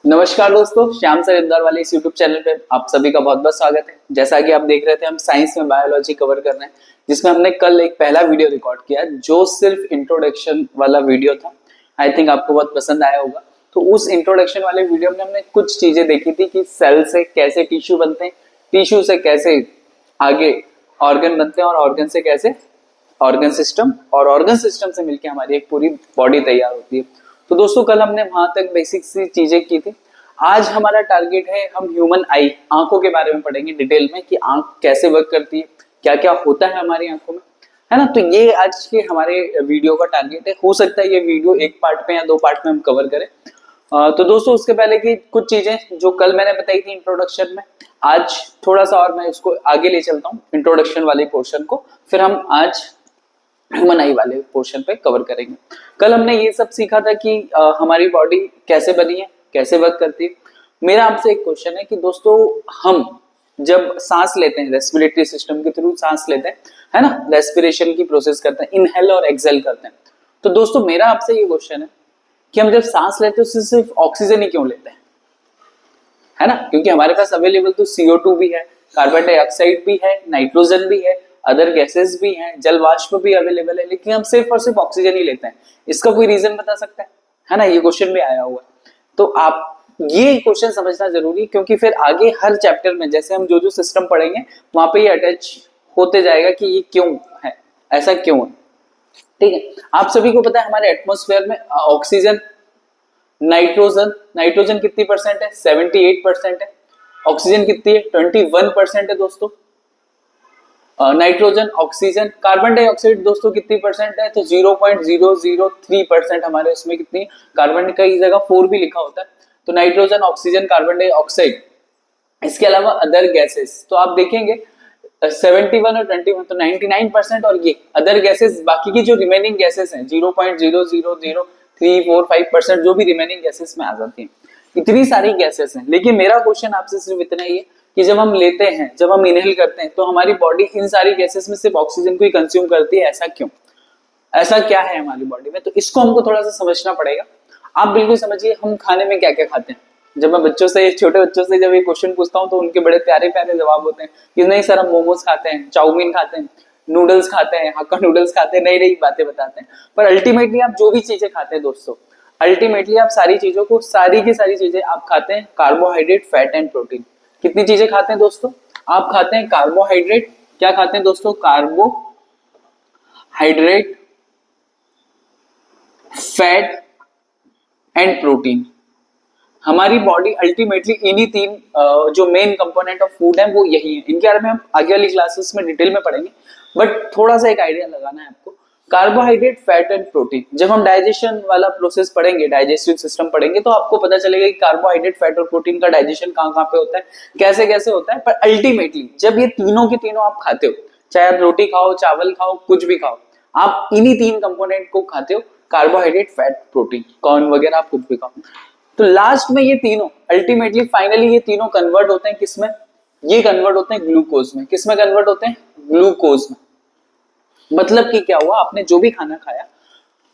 नमस्कार दोस्तों, श्याम सर इंदौर वाले इस यूट्यूब चैनल पे आप सभी का बहुत बहुत स्वागत है। जैसा कि आप देख रहे थे, हम साइंस में बायोलॉजी कवर कर रहे हैं, जिसमें हमने कल एक पहला वीडियो रिकॉर्ड किया जो सिर्फ इंट्रोडक्शन वाला वीडियो था। आई थिंक आपको बहुत पसंद आया होगा। तो उस इंट्रोडक्शन वाले वीडियो में हमने कुछ चीजें देखी थी कि सेल से कैसे टिश्यू बनते हैं, टिश्यू से कैसे आगे ऑर्गन बनते हैं और ऑर्गन से कैसे ऑर्गन सिस्टम, और ऑर्गन सिस्टम से मिलकर हमारी एक पूरी बॉडी तैयार होती है। तो दोस्तों कल हमने वहां तक बेसिक सी चीजें की थी। आज हमारा टारगेट है, हम ह्यूमन आई, आंखों के बारे में पढ़ेंगे डिटेल में कि आंख कैसे वर्क करती है, क्या क्या होता है हमारी आंखों में, है ना। तो ये आज के हमारे वीडियो का टारगेट है। हो सकता है ये वीडियो एक पार्ट में या दो पार्ट में हम कवर करें। तो दोस्तों उसके पहले की कुछ चीजें जो कल मैंने बताई थी इंट्रोडक्शन में, आज थोड़ा सा और मैं इसको आगे ले चलता हूँ इंट्रोडक्शन वाले पोर्शन को, फिर हम आज ह्यूमन आई वाले पोर्शन पे कवर करेंगे। कल हमने ये सब सीखा था कि हमारी बॉडी कैसे बनी है, कैसे वर्क करती है। मेरा आपसे एक क्वेश्चन है कि दोस्तों हम जब सांस लेते हैं, रेस्पिरेटरी सिस्टम के थ्रू सांस लेते हैं, है ना, रेस्पिरेशन की प्रोसेस करते हैं, इनहेल और एक्सहेल करते हैं। तो दोस्तों मेरा आपसे ये क्वेश्चन है कि हम जब सांस लेते हैं उससे सिर्फ ऑक्सीजन ही क्यों लेते हैं, है ना। क्योंकि हमारे पास अवेलेबल तो CO2 भी है, कार्बन डाइऑक्साइड भी है, नाइट्रोजन भी है, अदर गैसेस भी हैं, जल वाष्प भी अवेलेबल है, लेकिन हम सिर्फ और सिर्फ ऑक्सीजन ही लेते हैं। इसका कोई रीजन बता सकता है ना। ये क्वेश्चन भी आया हुआ है। तो आप ये क्वेश्चन समझना जरूरी है, क्योंकि फिर आगे हर चैप्टर में जैसे हम जो जो सिस्टम पढ़ेंगे वहां पे ये अटैच होते जाएगा कि ये क्यों है, ऐसा क्यों है। ठीक है, आप सभी को पता है हमारे एटमॉस्फेयर में ऑक्सीजन, नाइट्रोजन कितनी परसेंट है, 78% है। ऑक्सीजन कितनी है, 21% है दोस्तों। नाइट्रोजन, ऑक्सीजन, कार्बन डाइऑक्साइड दोस्तों कितनी परसेंट है, तो 0.003% हमारे उसमें कितनी, कार्बन कई जगह 4 भी लिखा होता है। तो नाइट्रोजन, ऑक्सीजन, कार्बन डाइऑक्साइड, इसके अलावा अदर गैसेस तो आप देखेंगे 71 और 21, तो 99%। और ये अदर गैसेस, बाकी की जो रिमेनिंग गैसेस हैं 0.00345% जो भी रिमेनिंग गैसेस में आ जाती हैं। इतनी सारी गैसेस हैं। लेकिन मेरा क्वेश्चन आपसे सिर्फ इतना ही है कि जब हम लेते हैं, जब हम इनहेल करते हैं, तो हमारी बॉडी इन सारी गैसेस में सिर्फ ऑक्सीजन को ही कंज्यूम करती है। ऐसा क्यों, ऐसा क्या है हमारी बॉडी में, तो इसको हमको थोड़ा सा समझना पड़ेगा। आप बिल्कुल समझिए हम खाने में क्या क्या खाते हैं। जब मैं बच्चों से, छोटे बच्चों से जब ये क्वेश्चन पूछता हूँ तो उनके बड़े प्यारे प्यारे जवाब होते हैं कि नहीं सर हम मोमोज खाते हैं, चाउमीन खाते हैं, नूडल्स खाते हैं, हक्का नूडल्स खाते हैं, नई नई बातें बताते हैं। पर अल्टीमेटली आप जो भी चीजें खाते हैं दोस्तों, अल्टीमेटली आप सारी चीजों को, सारी की सारी चीजें आप खाते हैं कार्बोहाइड्रेट, फैट एंड प्रोटीन। कितनी चीजें खाते हैं दोस्तों, आप खाते हैं कार्बोहाइड्रेट, क्या खाते हैं दोस्तों, कार्बोहाइड्रेट, फैट एंड प्रोटीन। हमारी बॉडी अल्टीमेटली इन्हीं तीन जो मेन कंपोनेंट ऑफ फूड है वो यही है। इनके बारे में हम आगे वाली क्लासेस में डिटेल में पढ़ेंगे, बट थोड़ा सा एक आइडिया लगाना है आपको। कार्बोहाइड्रेट, फैट एंड प्रोटीन, जब हम डाइजेशन वाला प्रोसेस पढ़ेंगे, डाइजेस्टिव सिस्टम पढ़ेंगे, तो आपको पता चलेगा कि कार्बोहाइड्रेट, फैट और प्रोटीन का डाइजेशन कहाँ कहाँ पे होता है, कैसे कैसे होता है। पर अल्टीमेटली जब ये तीनों के तीनों आप खाते हो, चाहे आप रोटी खाओ, चावल खाओ, कुछ भी खाओ, आप इन्हीं तीन कंपोनेंट को खाते हो, कार्बोहाइड्रेट, फैट, प्रोटीन, कॉर्न वगैरह आप कुछ भी खाओ। तो लास्ट में ये तीनों अल्टीमेटली फाइनली ये तीनों कन्वर्ट होते हैं किसमें, ये कन्वर्ट होते हैं ग्लूकोज में। किसमें कन्वर्ट होते हैं, ग्लूकोज में। मतलब कि क्या हुआ, आपने जो भी खाना खाया,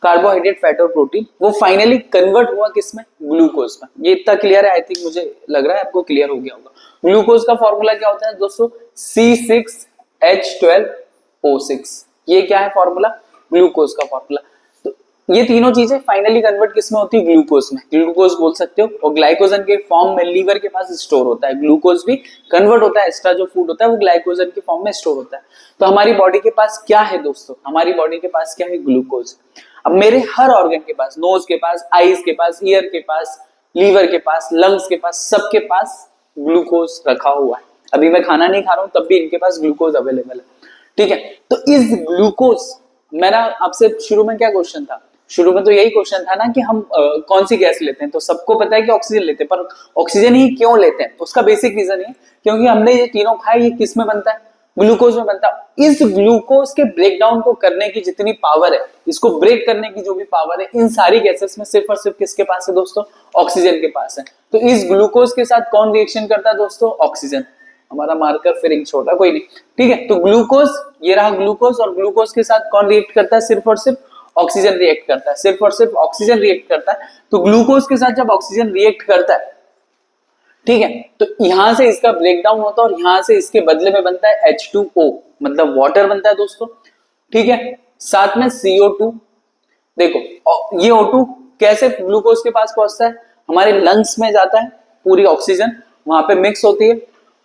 कार्बोहाइड्रेट, फैट और प्रोटीन, वो फाइनली कन्वर्ट हुआ किसमें, ग्लूकोज में। ये इतना क्लियर है, आई थिंक मुझे लग रहा है आपको क्लियर हो गया होगा। ग्लूकोज का फॉर्मूला क्या होता है दोस्तों, C6H12O6। ये क्या है फॉर्मूला, ग्लूकोज का फॉर्मूला। तो ये तीनों चीजें फाइनली कन्वर्ट किसमें होती है, ग्लूकोज में। ग्लूकोज बोल सकते हो, और ग्लाइकोजन के फॉर्म में लीवर के पास स्टोर होता है। ग्लूकोज भी कन्वर्ट होता है, एक्स्ट्रा जो फूड होता है वो ग्लाइकोजन के फॉर्म में स्टोर होता है। तो हमारी बॉडी के पास क्या है दोस्तों, हमारी बॉडी के पास क्या है, ग्लूकोज। अब मेरे हर ऑर्गन के पास, नोज के पास, आईज के पास, ईयर के पास, लीवर के पास, लंग्स के पास, सबके पास ग्लूकोज रखा हुआ है। अभी मैं खाना नहीं खा रहा हूं तब भी इनके पास ग्लूकोज अवेलेबल है। ठीक है, तो इस ग्लूकोज, मेरा आपसे शुरू में क्या क्वेश्चन था, शुरू में तो यही क्वेश्चन था ना कि हम कौन सी गैस लेते हैं। तो सबको पता है कि ऑक्सीजन लेते हैं, पर ऑक्सीजन ही क्यों लेते हैं, तो उसका बेसिक रीजन है क्योंकि हमने ये तीनों खाए, ये किस में बनता है, ग्लूकोज में बनता है। इस ग्लूकोज के ब्रेकडाउन को करने की जितनी पावर है, इसको ब्रेक करने की जो भी पावर है, इन सारी गैसेस में सिर्फ और सिर्फ किसके पास है दोस्तों, ऑक्सीजन के पास है। तो इस ग्लूकोज के साथ कौन रिएक्शन करता है दोस्तों, ऑक्सीजन। हमारा मार्कर फिर इंक छोटा, कोई नहीं, ठीक है। तो ग्लूकोज, ये रहा ग्लूकोज, और ग्लूकोज के साथ कौन रिएक्ट करता है, सिर्फ और सिर्फ ऑक्सीजन रिएक्ट करता है, सिर्फ और सिर्फ ऑक्सीजन रिएक्ट करता है। तो ग्लूकोज के साथ जब ऑक्सीजन रिएक्ट करता है ठीक है। तो यहां से इसका ब्रेकडाउन होता है और यहां से इसके बदले में बनता है H2O, मतलब वाटर बनता है दोस्तों। ठीक है, साथ में CO2। देखो ये O2 कैसे ग्लूकोज के पास पहुंचता है, हमारे लंग्स में जाता है, पूरी ऑक्सीजन वहां पे मिक्स होती है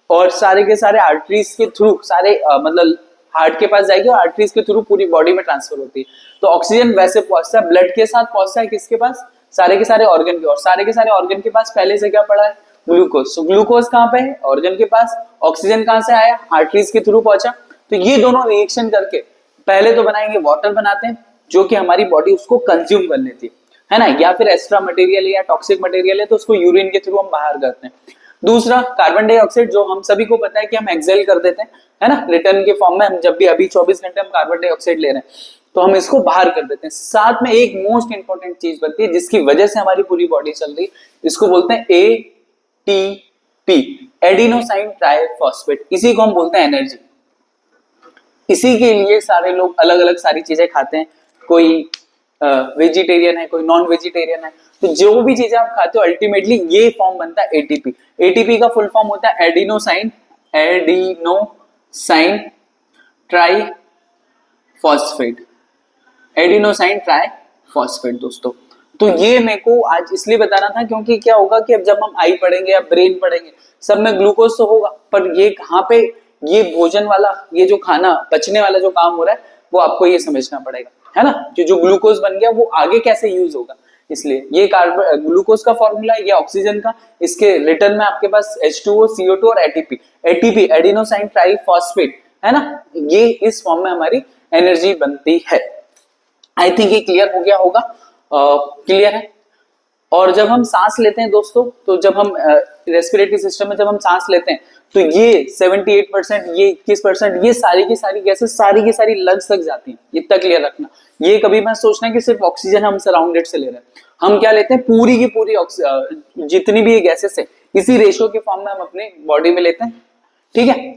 और सारे के सारे आर्टरीज के थ्रू सारे मतलब हार्ट के पास जाएगी और आर्टरीज के थ्रू पूरी बॉडी में ट्रांसफर होती है। तो ऑक्सीजन वैसे पहुंचता है, ब्लड के साथ पहुंचता है किसके पास, सारे के सारे ऑर्गन के, और सारे के सारे ऑर्गन के पास पहले से क्या पड़ा है, ग्लूकोज। तो ग्लूकोज कहाँ पे है, ऑर्गन के पास। ऑक्सीजन कहाँ से आया, आर्टरीज के थ्रू पहुंचा। तो ये दोनों रिएक्शन करके पहले तो बनाएंगे वाटर बनाते हैं, जो कि हमारी बॉडी उसको कंज्यूम कर लेती है ना, या फिर एक्स्ट्रा मटेरियल या टॉक्सिक मटेरियल है तो उसको यूरिन के थ्रू हम बाहर करते हैं। दूसरा कार्बन डाइऑक्साइड, जो हम सभी को पता है कि हम एक्सेल कर देते हैं, है ना, रिटर्न के फॉर्म में। हम जब भी अभी 24 घंटे हम कार्बन डाइऑक्साइड ले रहे हैं तो हम इसको बाहर कर देते हैं। साथ में एक मोस्ट इंपॉर्टेंट चीज बनती है जिसकी वजह से हमारी पूरी बॉडी चल रही है, इसको बोलते हैं ATP, एडिनोसाइन ट्राइफॉस्फेट। इसी को हम बोलते हैं एनर्जी। इसी के लिए सारे लोग अलग अलग सारी चीजें खाते हैं, कोई वेजिटेरियन है, कोई नॉन वेजिटेरियन है। तो जो भी चीजें आप खाते हो अल्टीमेटली ये फॉर्म बनता है एटीपी। एटीपी का फुल फॉर्म होता है adenosine try phosphate, adenosine try phosphate दोस्तों। तो ये मेरे को आज इसलिए बताना था क्योंकि क्या होगा कि अब जब हम आई पढ़ेंगे या ब्रेन पढ़ेंगे, सब में ग्लूकोज तो होगा, पर ये कहाँ पे ये भोजन वाला, ये जो खाना पचने वाला जो काम हो रहा है वो आपको ये समझना पड़ेगा, है ना, कि जो ग्लूकोज बन गया वो आगे कैसे यूज होगा। इसलिए ये कार्बन ग्लूकोज का फॉर्मूला है, ये ऑक्सीजन का, इसके रिटर्न में आपके पास H2O, CO2 और एटीपी। एटीपी एडिनोसाइन ट्राइफॉस्फेट, है ना, ये इस फॉर्म में हमारी एनर्जी बनती है। आई थिंक ये क्लियर हो गया होगा, क्लियर है। और जब हम सांस लेते हैं दोस्तों, तो जब हम रेस्पिरेटरी सिस्टम में जब हम सांस लेते हैं तो ये 78%, ये 21%, ये सारी की सारी गैसेस सारी की सारी लंग्स तक जाती हैं। इतना क्लियर रखना। ये कभी मैं सोचना कि सिर्फ ऑक्सीजन हम सराउंडेड से ले रहे हैं, हम क्या लेते हैं, पूरी की पूरी जितनी भी ये गैसेस है इसी रेशियो के फॉर्म में हम अपने बॉडी में लेते हैं। ठीक है,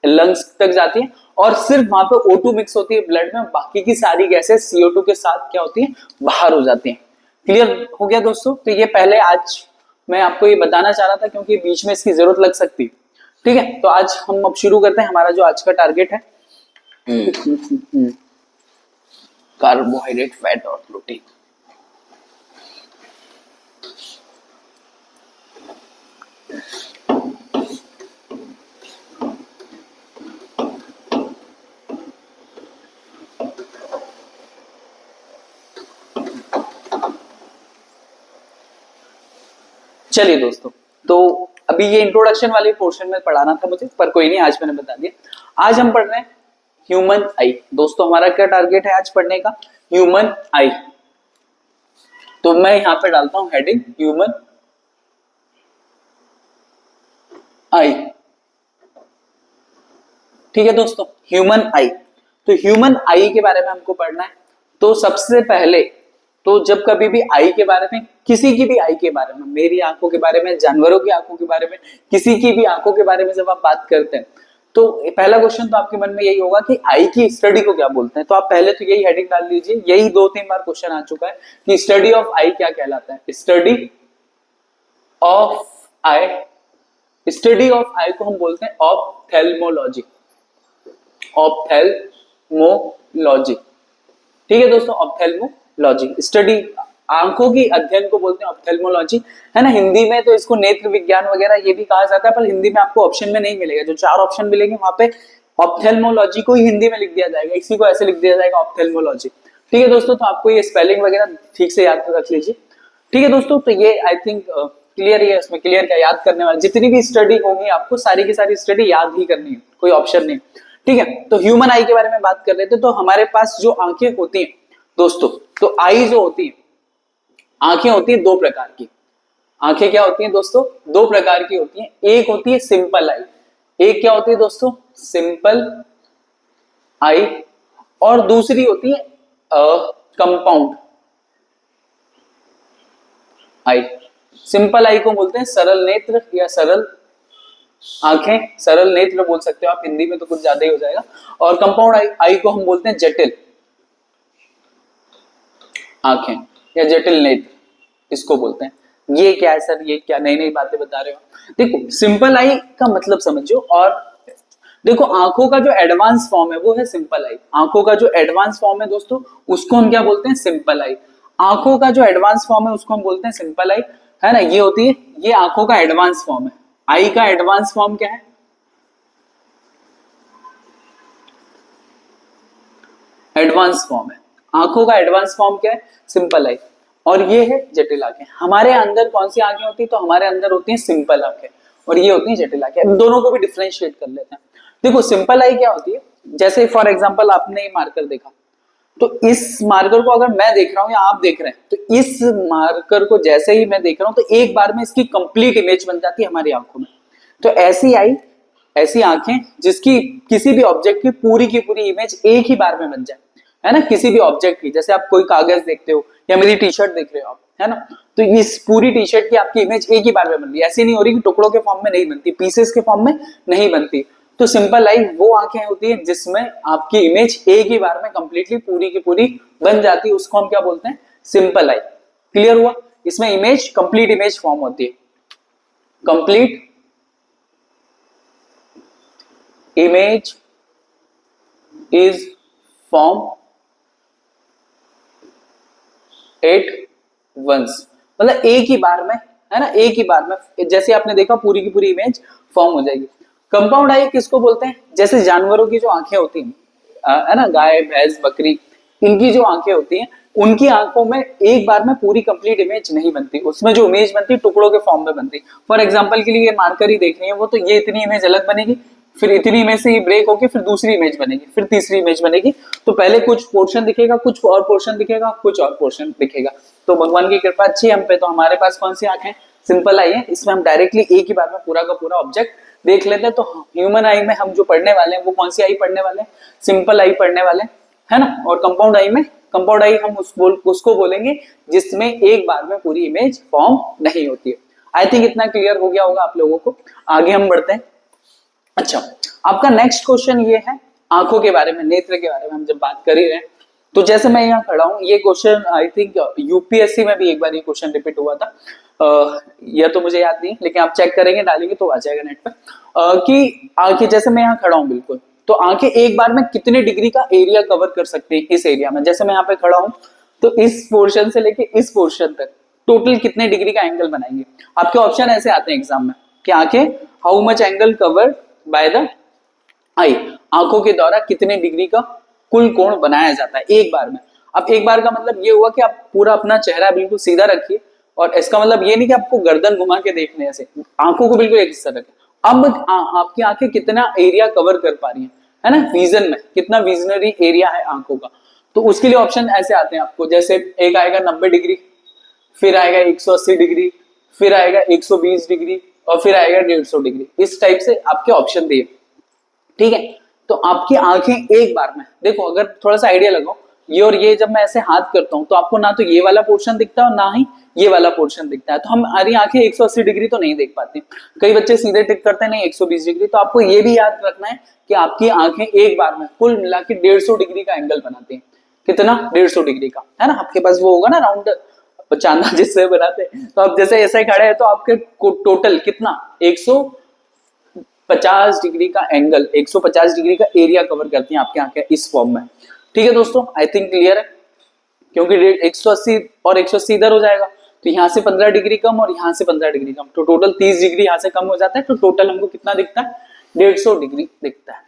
लंग्स तक जाती है और सिर्फ वहां पे O2 मिक्स होती है ब्लड में, बाकी की सारी गैसेस CO2 के साथ क्या होती है, बाहर हो जाती है। क्लियर हो गया दोस्तों। तो ये पहले आज मैं आपको ये बताना चाह रहा था क्योंकि बीच में इसकी जरूरत लग सकती है। ठीक है, तो आज हम अब शुरू करते हैं। हमारा जो आज का टारगेट है कार्बोहाइड्रेट, फैट और प्रोटीन। चलिए दोस्तों, तो अभी ये इंट्रोडक्शन वाले पोर्शन में पढ़ाना था मुझे, पर कोई नहीं, आज मैंने बता दिया। आज हम पढ़ रहे हैं ह्यूमन आई। दोस्तों हमारा क्या टारगेट है आज पढ़ने का, ह्यूमन आई। तो मैं यहां पे डालता हूं हेडिंग ह्यूमन आई। ठीक है दोस्तों, ह्यूमन आई। तो ह्यूमन आई के बारे में हमको पढ़ना है। तो सबसे पहले तो जब कभी भी आई के बारे में, किसी की भी आई के बारे में, मेरी आंखों के बारे में, जानवरों की आंखों के बारे में, किसी की भी आंखों के बारे में जब आप बात करते हैं तो पहला क्वेश्चन तो आपके मन में यही होगा कि आई की स्टडी को क्या बोलते हैं। तो आप पहले तो यही हेडिंग डाल दीजिए, यही 2-3 बार क्वेश्चन आ चुका है कि स्टडी ऑफ आई क्या कहलाता है। Study of eye, study of eye को हम बोलते हैं ऑप्थेल्मोलॉजी, ऑप्थेल्मोलॉजी। ठीक है दोस्तों, ऑप्थेल्मोलॉजी स्टडी, आंखों की अध्ययन को बोलते हैं ऑप्थेल्मोलॉजी, है ना। हिंदी में तो इसको नेत्र विज्ञान वगैरह ये भी कहा जाता है, पर हिंदी में आपको ऑप्शन में नहीं मिलेगा। जो 4 ऑप्शन मिलेंगे वहां पे ऑप्थेल्मोलॉजी को ही हिंदी में लिख दिया जाएगा, इसी को ऐसे लिख दिया जाएगा ऑप्थेल्मोलॉजी। ठीक है दोस्तों, तो आपको ये स्पेलिंग वगैरह ठीक से याद रख लीजिए। ठीक है दोस्तों, तो ये आई थिंक क्लियर ही है। इसमें क्लियर क्या, याद करने वाले जितनी भी स्टडी होगी आपको सारी की सारी स्टडी याद ही करनी है, कोई ऑप्शन नहीं। ठीक है, तो ह्यूमन आई के बारे में बात कर रहे थे। तो हमारे पास जो आंखें होती हैं दोस्तों, तो आई जो होती है, आंखें होती है 2 प्रकार की। आंखें क्या होती हैं दोस्तों, 2 प्रकार की होती हैं। एक होती है सिंपल आई, एक क्या होती है दोस्तों, सिंपल आई, और दूसरी होती है कंपाउंड आई। सिंपल आई को बोलते हैं सरल नेत्र या सरल आंखें, सरल नेत्र बोल सकते हो आप, हिंदी में तो कुछ ज्यादा ही हो जाएगा। और कंपाउंड आई को हम बोलते हैं जटिल आंखें या जटिल नेत्र, इसको बोलते हैं। ये क्या है सर, ये क्या नई नई बातें बता रहे हो। देखो सिंपल आई का मतलब समझो, और देखो आंखों का जो एडवांस फॉर्म है वो है सिंपल आई। आंखों का जो एडवांस फॉर्म है दोस्तों उसको हम क्या बोलते हैं, सिंपल आई। आंखों का जो एडवांस फॉर्म है उसको हम बोलते हैं सिंपल आई, है ना। ये होती है, ये आंखों का एडवांस फॉर्म है। आई का एडवांस फॉर्म क्या है, एडवांस फॉर्म है। आंखों का एडवांस फॉर्म क्या है, सिंपल आई। और ये है जटिल आंखें। हमारे अंदर कौन सी आंखें होती है, तो हमारे अंदर होती है सिंपल आंखें, और ये होती है जटिल आंखें। अब दोनों को भी डिफ्रेंशिएट कर लेते हैं। देखो सिंपल आई क्या होती है, जैसे फॉर एग्जाम्पल आपने मार्कर देखा, तो इस मार्कर को अगर मैं देख रहा हूं या आप देख रहे हैं, तो इस मार्कर को जैसे ही मैं देख रहा हूं तो एक बार में इसकी कंप्लीट इमेज बन जाती है हमारी आंखों में। तो ऐसी आई, ऐसी आंखें जिसकी किसी भी ऑब्जेक्ट की पूरी इमेज एक ही बार में बन जाए, है ना। किसी भी ऑब्जेक्ट की, जैसे आप कोई कागज देखते हो या मेरी टी शर्ट देख रहे हो आप, है ना, तो इस पूरी टी शर्ट की आपकी इमेज एक ही बार में बन रही है। ऐसी नहीं हो रही कि टुकड़ों के फॉर्म में नहीं बनती, पीसेस के फॉर्म में नहीं बनती। तो सिंपल लाइट वो आंखें होती है जिसमें आपकी इमेज एक ही बार में कंप्लीटली पूरी की पूरी बन जाती है, उसको हम क्या बोलते हैं, सिंपल आई। क्लियर हुआ, इसमें इमेज कंप्लीट इमेज फॉर्म होती है, complete image is form at once, मतलब एक ही बार में, है ना, एक ही बार में जैसे आपने देखा पूरी की पूरी इमेज फॉर्म हो जाएगी। कंपाउंड आई किसको बोलते हैं, जैसे जानवरों की जो आंखें होती हैं, है ना, गाय भैंस बकरी, इनकी जो आंखें होती हैं, उनकी आंखों में एक बार में पूरी कंप्लीट इमेज नहीं बनती, उसमें जो इमेज बनती है टुकड़ों के फॉर्म में बनती। फॉर एग्जांपल के लिए ये मार्कर ही देख रही है वो, तो ये इतनी इमेज अलग बनेगी, फिर इतनी इमेज से ये ब्रेक होकर फिर दूसरी इमेज बनेगी, फिर तीसरी इमेज बनेगी। तो पहले कुछ पोर्शन दिखेगा, कुछ और पोर्शन दिखेगा, कुछ और पोर्शन दिखेगा। तो भगवान की कृपा अच्छी है हम पे, तो हमारे पास कौन सी आंखें, सिंपल आई है। इसमें हम डायरेक्टली एक ही बार में पूरा का पूरा ऑब्जेक्ट देख लेते हैं। तो ह्यूमन आई में हम जो पढ़ने वाले हैं वो कौन सी आई पढ़ने वाले हैं, सिंपल आई पढ़ने वाले हैं, है ना। और कंपाउंड आई में, कंपाउंड आई हम उसको बोलेंगे जिसमें एक बार में पूरी इमेज फॉर्म नहीं होती है। आई थिंक इतना क्लियर हो गया होगा आप लोगों को। आगे हम बढ़ते हैं। अच्छा, आपका नेक्स्ट क्वेश्चन ये है आंखों के बारे में, नेत्र के बारे में हम जब बात कर ही रहे हैं, तो जैसे मैं यहाँ खड़ा हूँ, ये क्वेश्चन आई थिंक यूपीएससी में भी एक बार ये क्वेश्चन रिपीट हुआ था, यह तो मुझे याद नहीं, लेकिन आप चेक करेंगे डालेंगे तो आ जाएगा नेट पे, कि आंखें, जैसे मैं यहाँ खड़ा हूँ बिल्कुल, तो आंखें एक बार में कितने डिग्री का एरिया कवर कर सकती है इस एरिया में। जैसे मैं यहाँ पे खड़ा हूँ, तो इस पोर्शन से लेके इस पोर्शन तक टोटल कितने डिग्री का एंगल बनाएंगे। आपके ऑप्शन ऐसे आते हैं एग्जाम में कि आंखें how much angle covered by the eye, आंखों के द्वारा कितने डिग्री का कुल कोण बनाया जाता है एक बार में। अब एक बार का मतलब ये हुआ कि आप पूरा अपना चेहरा बिल्कुल सीधा रखिए, और इसका मतलब ये नहीं कि आपको गर्दन घुमा के देखने से, आंखों को बिल्कुल एक हिस्सा रखें। अब आपकी आंखें कितना एरिया कवर कर पा रही है ना, विजन में कितना विजनरी एरिया है आंखों का। तो उसके लिए ऑप्शन ऐसे आते हैं आपको, जैसे एक आएगा 90 डिग्री, फिर आएगा 180 डिग्री, फिर आएगा 120 डिग्री, और फिर आएगा 150 डिग्री। इस टाइप से आपके ऑप्शन दिए, ठीक है। तो आपकी आंखें एक बार में देखो, अगर थोड़ा सा आइडिया लगाओ, ये और ये जब मैं ऐसे हाथ करता हूं तो आपको ना तो ये वाला पोर्शन दिखता है और ना ही ये वाला पोर्शन दिखता है, तो हमारी आंखें 180 डिग्री तो नहीं देख पाती। कई बच्चे सीधे टिक करते हैं नहीं 120 डिग्री। तो आपको ये भी याद रखना है कि आपकी आंखें एक बार में कुल मिला के 150 डिग्री का एंगल बनाती हैं। कितना, 150 डिग्री का, है ना। आपके पास वो होगा ना राउंड चांदा जिससे बनाते हैं, तो आप जैसे ऐसे ही खड़े हैं तो आपके टोटल कितना, 150 डिग्री का एंगल, 150 डिग्री का एरिया कवर करती हैं आपकी आंखें इस फॉर्म में। ठीक है दोस्तों, आई थिंक क्लियर है, क्योंकि 180 और 180 इधर हो जाएगा, तो यहाँ से 15 डिग्री कम और यहाँ से 15 डिग्री कम, तो टोटल 30 डिग्री यहाँ से कम हो जाता है। तो टोटल हमको कितना दिखता है, 150 डिग्री दिखता है।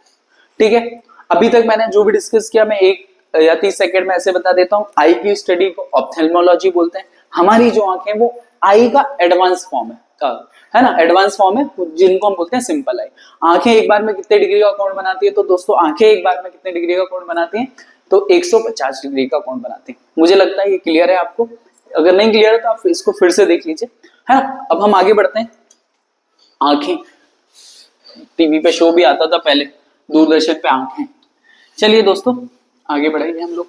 ठीक है, अभी तक मैंने जो भी डिस्कस किया मैं 1 या 30 सेकेंड में ऐसे बता देता हूँ। आई की स्टडी को ऑप्थेल्मोलॉजी बोलते हैं। हमारी जो आंखें वो आई का एडवांस फॉर्म है ना, एडवांस फॉर्म है, जिनको हम बोलते हैं सिंपल आई। आंखें एक बार में कितने डिग्री का कोण बनाती है, तो दोस्तों आंखें एक बार में कितने डिग्री का कोण बनाती हैं, तो 150 डिग्री का कोण बनाती हैं। मुझे लगता है ये क्लियर है आपको, अगर नहीं क्लियर है तो आप इसको फिर से देख लीजिए, है ना। अब हम आगे बढ़ते हैं। आंखें, टीवी पे शो भी आता था पहले, दूरदर्शन पे आंखें। चलिए दोस्तों आगे बढ़ेंगे हम लोग।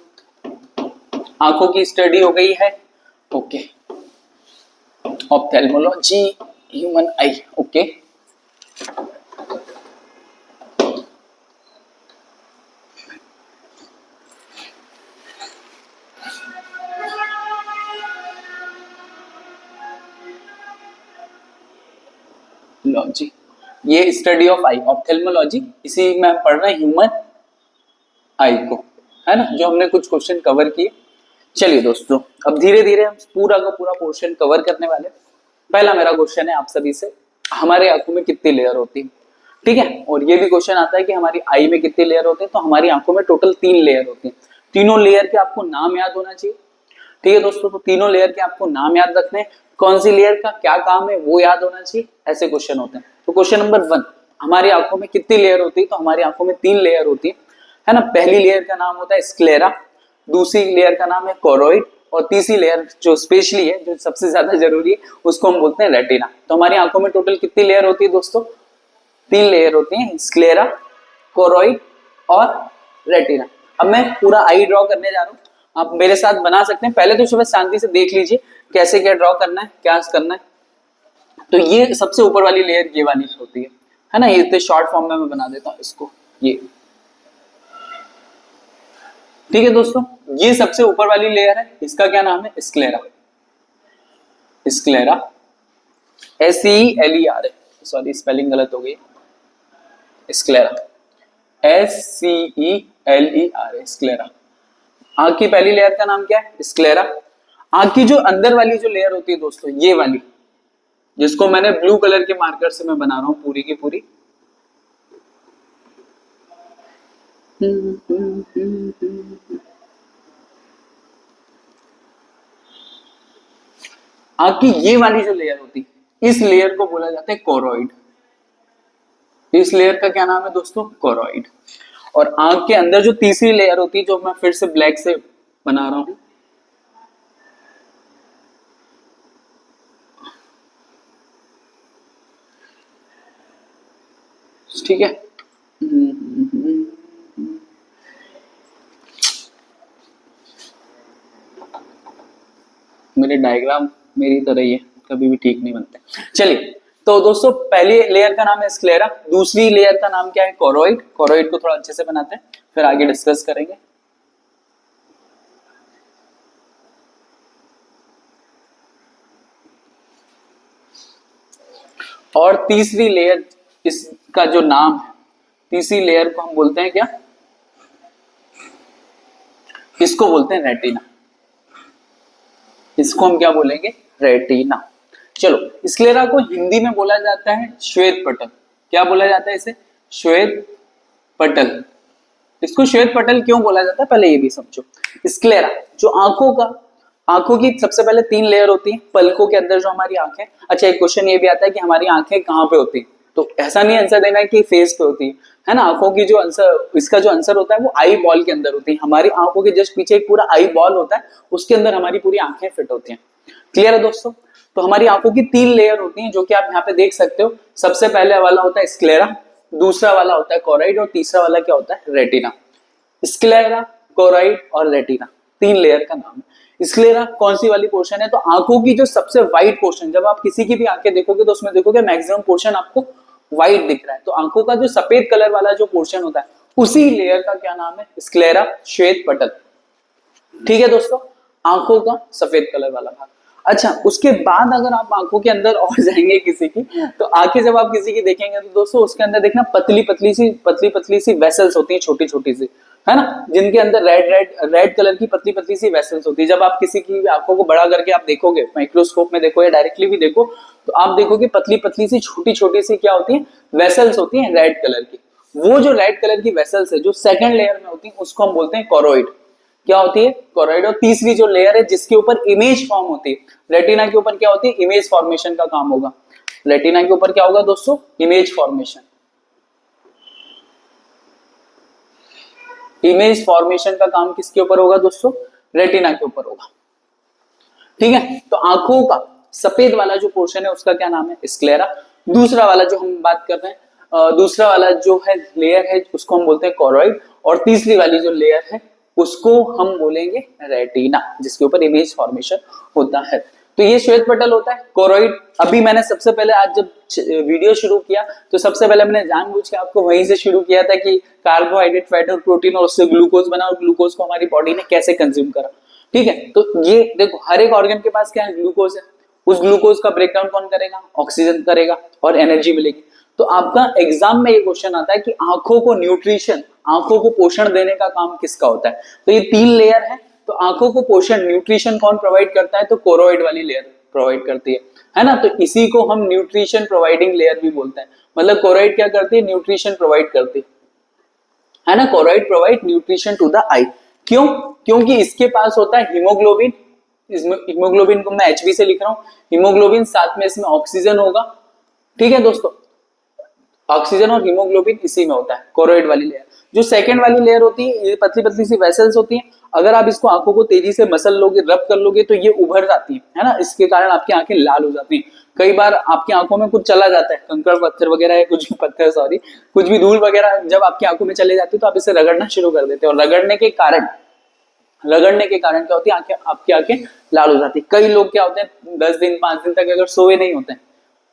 आंखों की स्टडी हो गई है, ओके। ऑप्थेल्मोलॉजी, ह्यूमन आई, ओके। ऑप्थेल्मोलॉजी, ये स्टडी ऑफ आई, ऑप्थेल्मोलॉजी, इसी में हम पढ़ रहे हैं ह्यूमन आई को, है ना, जो हमने कुछ क्वेश्चन कवर किए। चलिए दोस्तों, अब धीरे धीरे हम पूरा का पूरा पोर्शन कवर करने वाले। पहला मेरा क्वेश्चन है आप सभी से, हमारे आंखों में कितनी लेयर होती है, ठीक है। और ये भी क्वेश्चन आता है कि हमारी आई में कितनी लेयर होते हैं, तो हमारी आंखों में टोटल 3 लेयर होती है। तीनों लेयर के आपको नाम याद होना चाहिए, ठीक है दोस्तों। तो तीनों लेयर के आपको नाम याद रखने, कौन सी लेयर का क्या काम है वो याद होना चाहिए, ऐसे क्वेश्चन होते हैं। तो क्वेश्चन नंबर 1, हमारी आंखों में कितनी लेयर होती है, तो हमारी आंखों में 3 लेयर होती है ना। पहली लेयर का नाम होता है स्क्लेरा, दूसरी लेयर का नाम है कोरोइड, और तीसरी लेयर जो स्पेशली है, जो सबसे ज्यादा जरूरी है, उसको हम बोलते हैं रेटिना। तो हमारी आंखों में टोटल कितनी लेयर होती है दोस्तों, 3 लेयर होती है, स्क्लेरा, कोरोइड और रेटिना। अब मैं पूरा आई ड्रॉ करने जा रहा हूँ, आप मेरे साथ बना सकते हैं। पहले तो सुबह शांति से देख लीजिए कैसे क्या ड्रॉ करना है, क्या करना है। तो ये सबसे ऊपर वाली लेयर ये वाली होती है ना। ये इतने शॉर्ट फॉर्म में मैं बना देता हूँ इसको, ये ठीक है दोस्तों। ये सबसे ऊपर वाली लेयर है, इसका क्या नाम है, sclera. Sclera, SCLERA, sorry spelling गलत हो गई, स्क्लेरा, SCELERA, स्क्लेरा। आंख की पहली लेयर का नाम क्या है, स्क्लेरा। आंख की जो अंदर वाली जो लेयर होती है दोस्तों, ये वाली, जिसको मैंने ब्लू कलर के मार्कर से मैं बना रहा हूं पूरी की पूरी, आंख की ये वाली जो लेयर होती है, इस लेयर को बोला जाता है कोरोइड। इस लेयर का क्या नाम है दोस्तों, कोरोइड। और आंख के अंदर जो तीसरी लेयर होती है, जो मैं फिर से ब्लैक से बना रहा हूं, ठीक है। मेरे डायग्राम मेरी तरह ही है, कभी भी ठीक नहीं बनते। चलिए तो दोस्तों, पहली लेयर का नाम है स्क्लेरा, दूसरी लेयर का नाम क्या है, कोरोइड। कोरोइड को थोड़ा अच्छे से बनाते हैं, फिर आगे डिस्कस करेंगे। और तीसरी लेयर, इसका जो नाम है, तीसरी लेयर को हम बोलते हैं क्या, इसको बोलते हैं रेटिना। इसको हम क्या बोलेंगे, रेटिना। चलो, स्क्लेरा को हिंदी में बोला जाता है श्वेत पटल। क्या बोला जाता है इसे, श्वेत पटल। इसको श्वेत पटल क्यों बोला जाता है, पहले ये भी समझो। स्क्लेरा जो आंखों की सबसे पहले 3 लेयर होती है, पलकों के अंदर जो हमारी आंखें। अच्छा, एक क्वेश्चन ये भी आता है कि हमारी आंखें कहाँ पे होती है, तो ऐसा नहीं आंसर देना है कि फेस पे होती है ना। आंखों की जो आंसर, इसका जो आंसर होता है वो आई बॉल के अंदर होती है। हमारी आंखों के जस्ट पीछे एक पूरा आई बॉल होता है, उसके अंदर हमारी पूरी आंखें फिट होती हैं। क्लियर है दोस्तों। तो हमारी आंखों की 3 लेयर होती हैं, जो कि आप यहाँ पे देख सकते हो। सबसे पहले वाला होता है स्क्लेरा, दूसरा वाला होता है कोराइड, और तीसरा वाला क्या होता है, रेटिना। स्क्लेरा, कोराइड और रेटिना, 3 लेयर का नाम है। स्क्लेरा कौन सी वाली पोर्शन है, तो आंखों की जो सबसे वाइट पोर्शन, जब आप किसी की भी आंखें देखोगे तो उसमें देखोगे मैक्सिमम पोर्शन आपको व्हाइट दिख रहा है। तो आंखों का जो सफेद कलर वाला जो पोर्शन होता है, उसी लेयर का क्या नाम है, स्क्लेरा, श्वेत पटल। ठीक है दोस्तों, आंखों का सफेद कलर वाला भाग। अच्छा, उसके बाद अगर आप आंखों के अंदर और जाएंगे किसी की, तो आंखें जब आप किसी की देखेंगे तो दोस्तों उसके अंदर देखना पतली पतली सी वेसल्स होती हैं, छोटी छोटी सी, है ना, जिनके अंदर रेड कलर की पतली पतली सी वेसल्स होती है। जब आप किसी की आंखों को बड़ा करके आप देखोगे, माइक्रोस्कोप में देखो या डायरेक्टली भी देखो, तो आप देखोगे पतली पतली सी छोटी छोटी सी क्या होती है, वेसल्स होती हैं रेड कलर की। वो जो रेड कलर की वेसल्स है, जो सेकंड लेयर में होती है, उसको हम बोलते हैं कोरोइड। क्या होती है, कोरोइड। और तीसरी जो लेयर है जिसके ऊपर इमेज फॉर्म होती है, रेटिना के ऊपर क्या होती है, इमेज फॉर्मेशन का काम होगा। रेटिना के ऊपर क्या होगा दोस्तों, इमेज फॉर्मेशन। इमेज फॉर्मेशन का काम किसके ऊपर होगा दोस्तों, रेटिना के ऊपर होगा। ठीक है, तो आंखों का सफेद वाला जो पोर्शन है उसका क्या नाम है, स्क्लेरा। दूसरा वाला जो हम बात कर रहे हैं, दूसरा वाला जो है लेयर है, उसको हम बोलते हैं कोरोइड। और तीसरी वाली जो लेयर है उसको हम बोलेंगे रेटिना, जिसके ऊपर इमेज फॉर्मेशन होता है। तो ये श्वेत पटल होता है, कोरोइड। अभी मैंने सबसे पहले आज जब वीडियो शुरू किया तो सबसे पहले मैंने जानबूझ के आपको वहीं से शुरू किया था कि कार्बोहाइड्रेट, फैट और प्रोटीन, और उससे ग्लूकोज बना, और ग्लूकोज को हमारी बॉडी ने कैसे कंज्यूम करा। ठीक है, तो ये देखो हर एक ऑर्गन के पास क्या है, ग्लूकोज है। उस ग्लूकोज का ब्रेकडाउन कौन करेगा? ऑक्सीजन करेगा और एनर्जी मिलेगी। तो आपका एग्जाम में ये क्वेश्चन आता है कि आंखों को न्यूट्रिशन, आंखों को पोषण देने का काम किसका होता है? तो ये 3 लेयर है। तो आंखों को पोषण, न्यूट्रिशन कौन प्रोवाइड करता है? तो कोरोइड वाली लेयर प्रोवाइड करती है ना। तो इसी को हम न्यूट्रिशन प्रोवाइडिंग लेयर भी बोलते हैं। मतलब कोरोइड क्या करती है? न्यूट्रिशन प्रोवाइड करती है ना। Choroid provide nutrition to the eye. क्यों? क्योंकि इसके पास होता है हीमोग्लोबिन। हीमोग्लोबिन को मैं एचबी से लिख रहा हूं, हीमोग्लोबिन, साथ में इसमें ऑक्सीजन होगा। ठीक है दोस्तों, ऑक्सीजन और हीमोग्लोबिन इसी में होता है कोरोइड वाली लेयर। जो सेकंड वाली लेयर होती है, ये पतली पतली सी वेसल्स होती हैं। अगर आप इसको आंखों को तेजी से मसल लोगे, रब कर लोगे, तो ये उभर जाती है ना। इसके कारण आपकी आंखें लाल हो जाती हैं। कई बार आपकी आंखों में कुछ चला जाता है, कंकड़ पत्थर वगैरह है, कुछ भी पत्थर, सॉरी, कुछ भी धूल वगैरह जब आपकी आंखों में चले जाती है तो आप इसे रगड़ना शुरू कर देते हो, और रगड़ने के कारण क्या होती है? आंखें, आपकी आंखें लाल हो जाती है। कई लोग क्या होते हैं, 10 दिन 5 दिन तक अगर सोए नहीं होते हैं,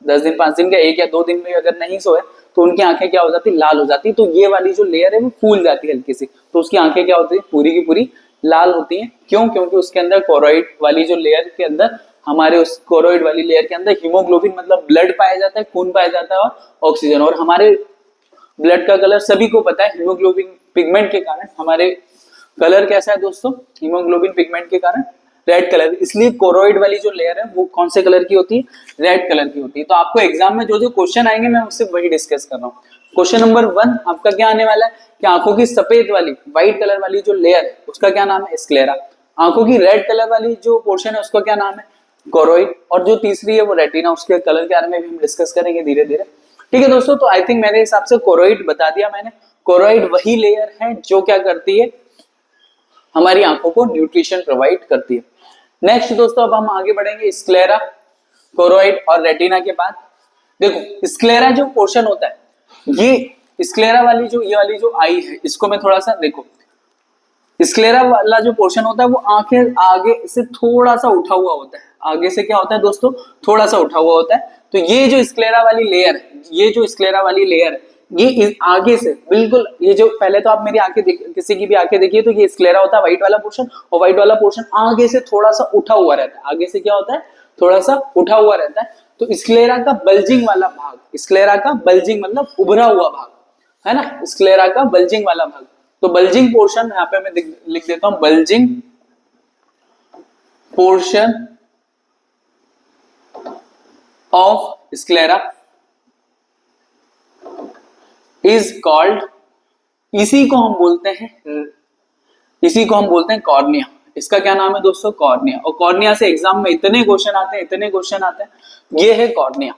10 दिन 5 दिन का 1 या 2 दिन में अगर नहीं सोए, तो उनकी आंखें क्या हो जाती? लाल हो जाती। तो ये वाली जो लेयर है वो फूल जाती है हल्की सी, तो उसकी आंखें क्या होती है? पूरी की पूरी लाल होती हैं। क्यों? क्योंकि उसके अंदर कोरोइड वाली जो लेयर के अंदर, हमारे उस कोरोइड वाली लेयर के अंदर हीमोग्लोबिन मतलब ब्लड पाया जाता है, खून पाया जाता है, और ऑक्सीजन। और हमारे ब्लड का कलर सभी को पता है, हीमोग्लोबिन पिगमेंट के कारण हमारे कलर कैसा है दोस्तों? हीमोग्लोबिन पिगमेंट के कारण रेड कलर। इसलिए कोरोइड वाली जो लेयर है वो कौन से कलर की होती है? रेड कलर की होती है। तो आपको एग्जाम में जो जो क्वेश्चन आएंगे मैं उससे वही डिस्कस कर रहा हूँ। क्वेश्चन नंबर 1 आपका क्या आने वाला है कि आंखों की सफेद वाली, व्हाइट कलर वाली जो लेयर है उसका क्या नाम है? स्क्लेरा। आंखों की रेड कलर वाली जो पोर्शन है उसका क्या नाम है? कोरोइड। और जो तीसरी है वो रेटिना, उसके कलर के बारे में भी हम डिस्कस करेंगे धीरे धीरे। ठीक है दोस्तों, तो आई थिंक मेरे हिसाब से कोरोइड बता दिया मैंने। कोरोइड वही लेयर है जो क्या करती है? हमारी आंखों को न्यूट्रिशन प्रोवाइड करती है। नेक्स्ट दोस्तों, अब हम आगे बढ़ेंगे स्क्लेरा, कोरोइड और रेटिना के बाद। देखो, स्क्लेरा जो पोर्शन होता है, ये स्क्लेरा वाली जो, ये वाली जो आई है, इसको मैं थोड़ा सा देखो, स्क्लेरा वाला जो पोर्शन होता है वो आंखें आगे से थोड़ा सा उठा हुआ होता है। आगे से क्या होता है दोस्तों? थोड़ा सा उठा हुआ होता है। तो ये जो स्क्लेरा वाली लेयर है, ये जो स्क्लेरा वाली लेयर है, ये आगे से बिल्कुल, ये जो पहले तो आप मेरी आंखें किसी की भी आंखें देखिए तो ये स्क्लेरा होता है व्हाइट वाला पोर्शन, और व्हाइट वाला पोर्शन आगे से थोड़ा सा उठा हुआ रहता है। आगे से क्या होता है? थोड़ा सा उठा हुआ रहता है। तो स्क्लेरा का बल्जिंग वाला भाग, स्क्लेरा का बल्जिंग मतलब उभरा हुआ भाग, है ना, स्क्लेरा का बल्जिंग वाला भाग। तो बल्जिंग पोर्शन यहाँ पे मैं लिख देता हूं, bulging portion of sclera is called, इसी को हम बोलते हैं कॉर्निया। इसका क्या नाम है दोस्तों? कॉर्निया। और कॉर्निया से एग्जाम में इतने क्वेश्चन आते हैं, ये है कॉर्निया।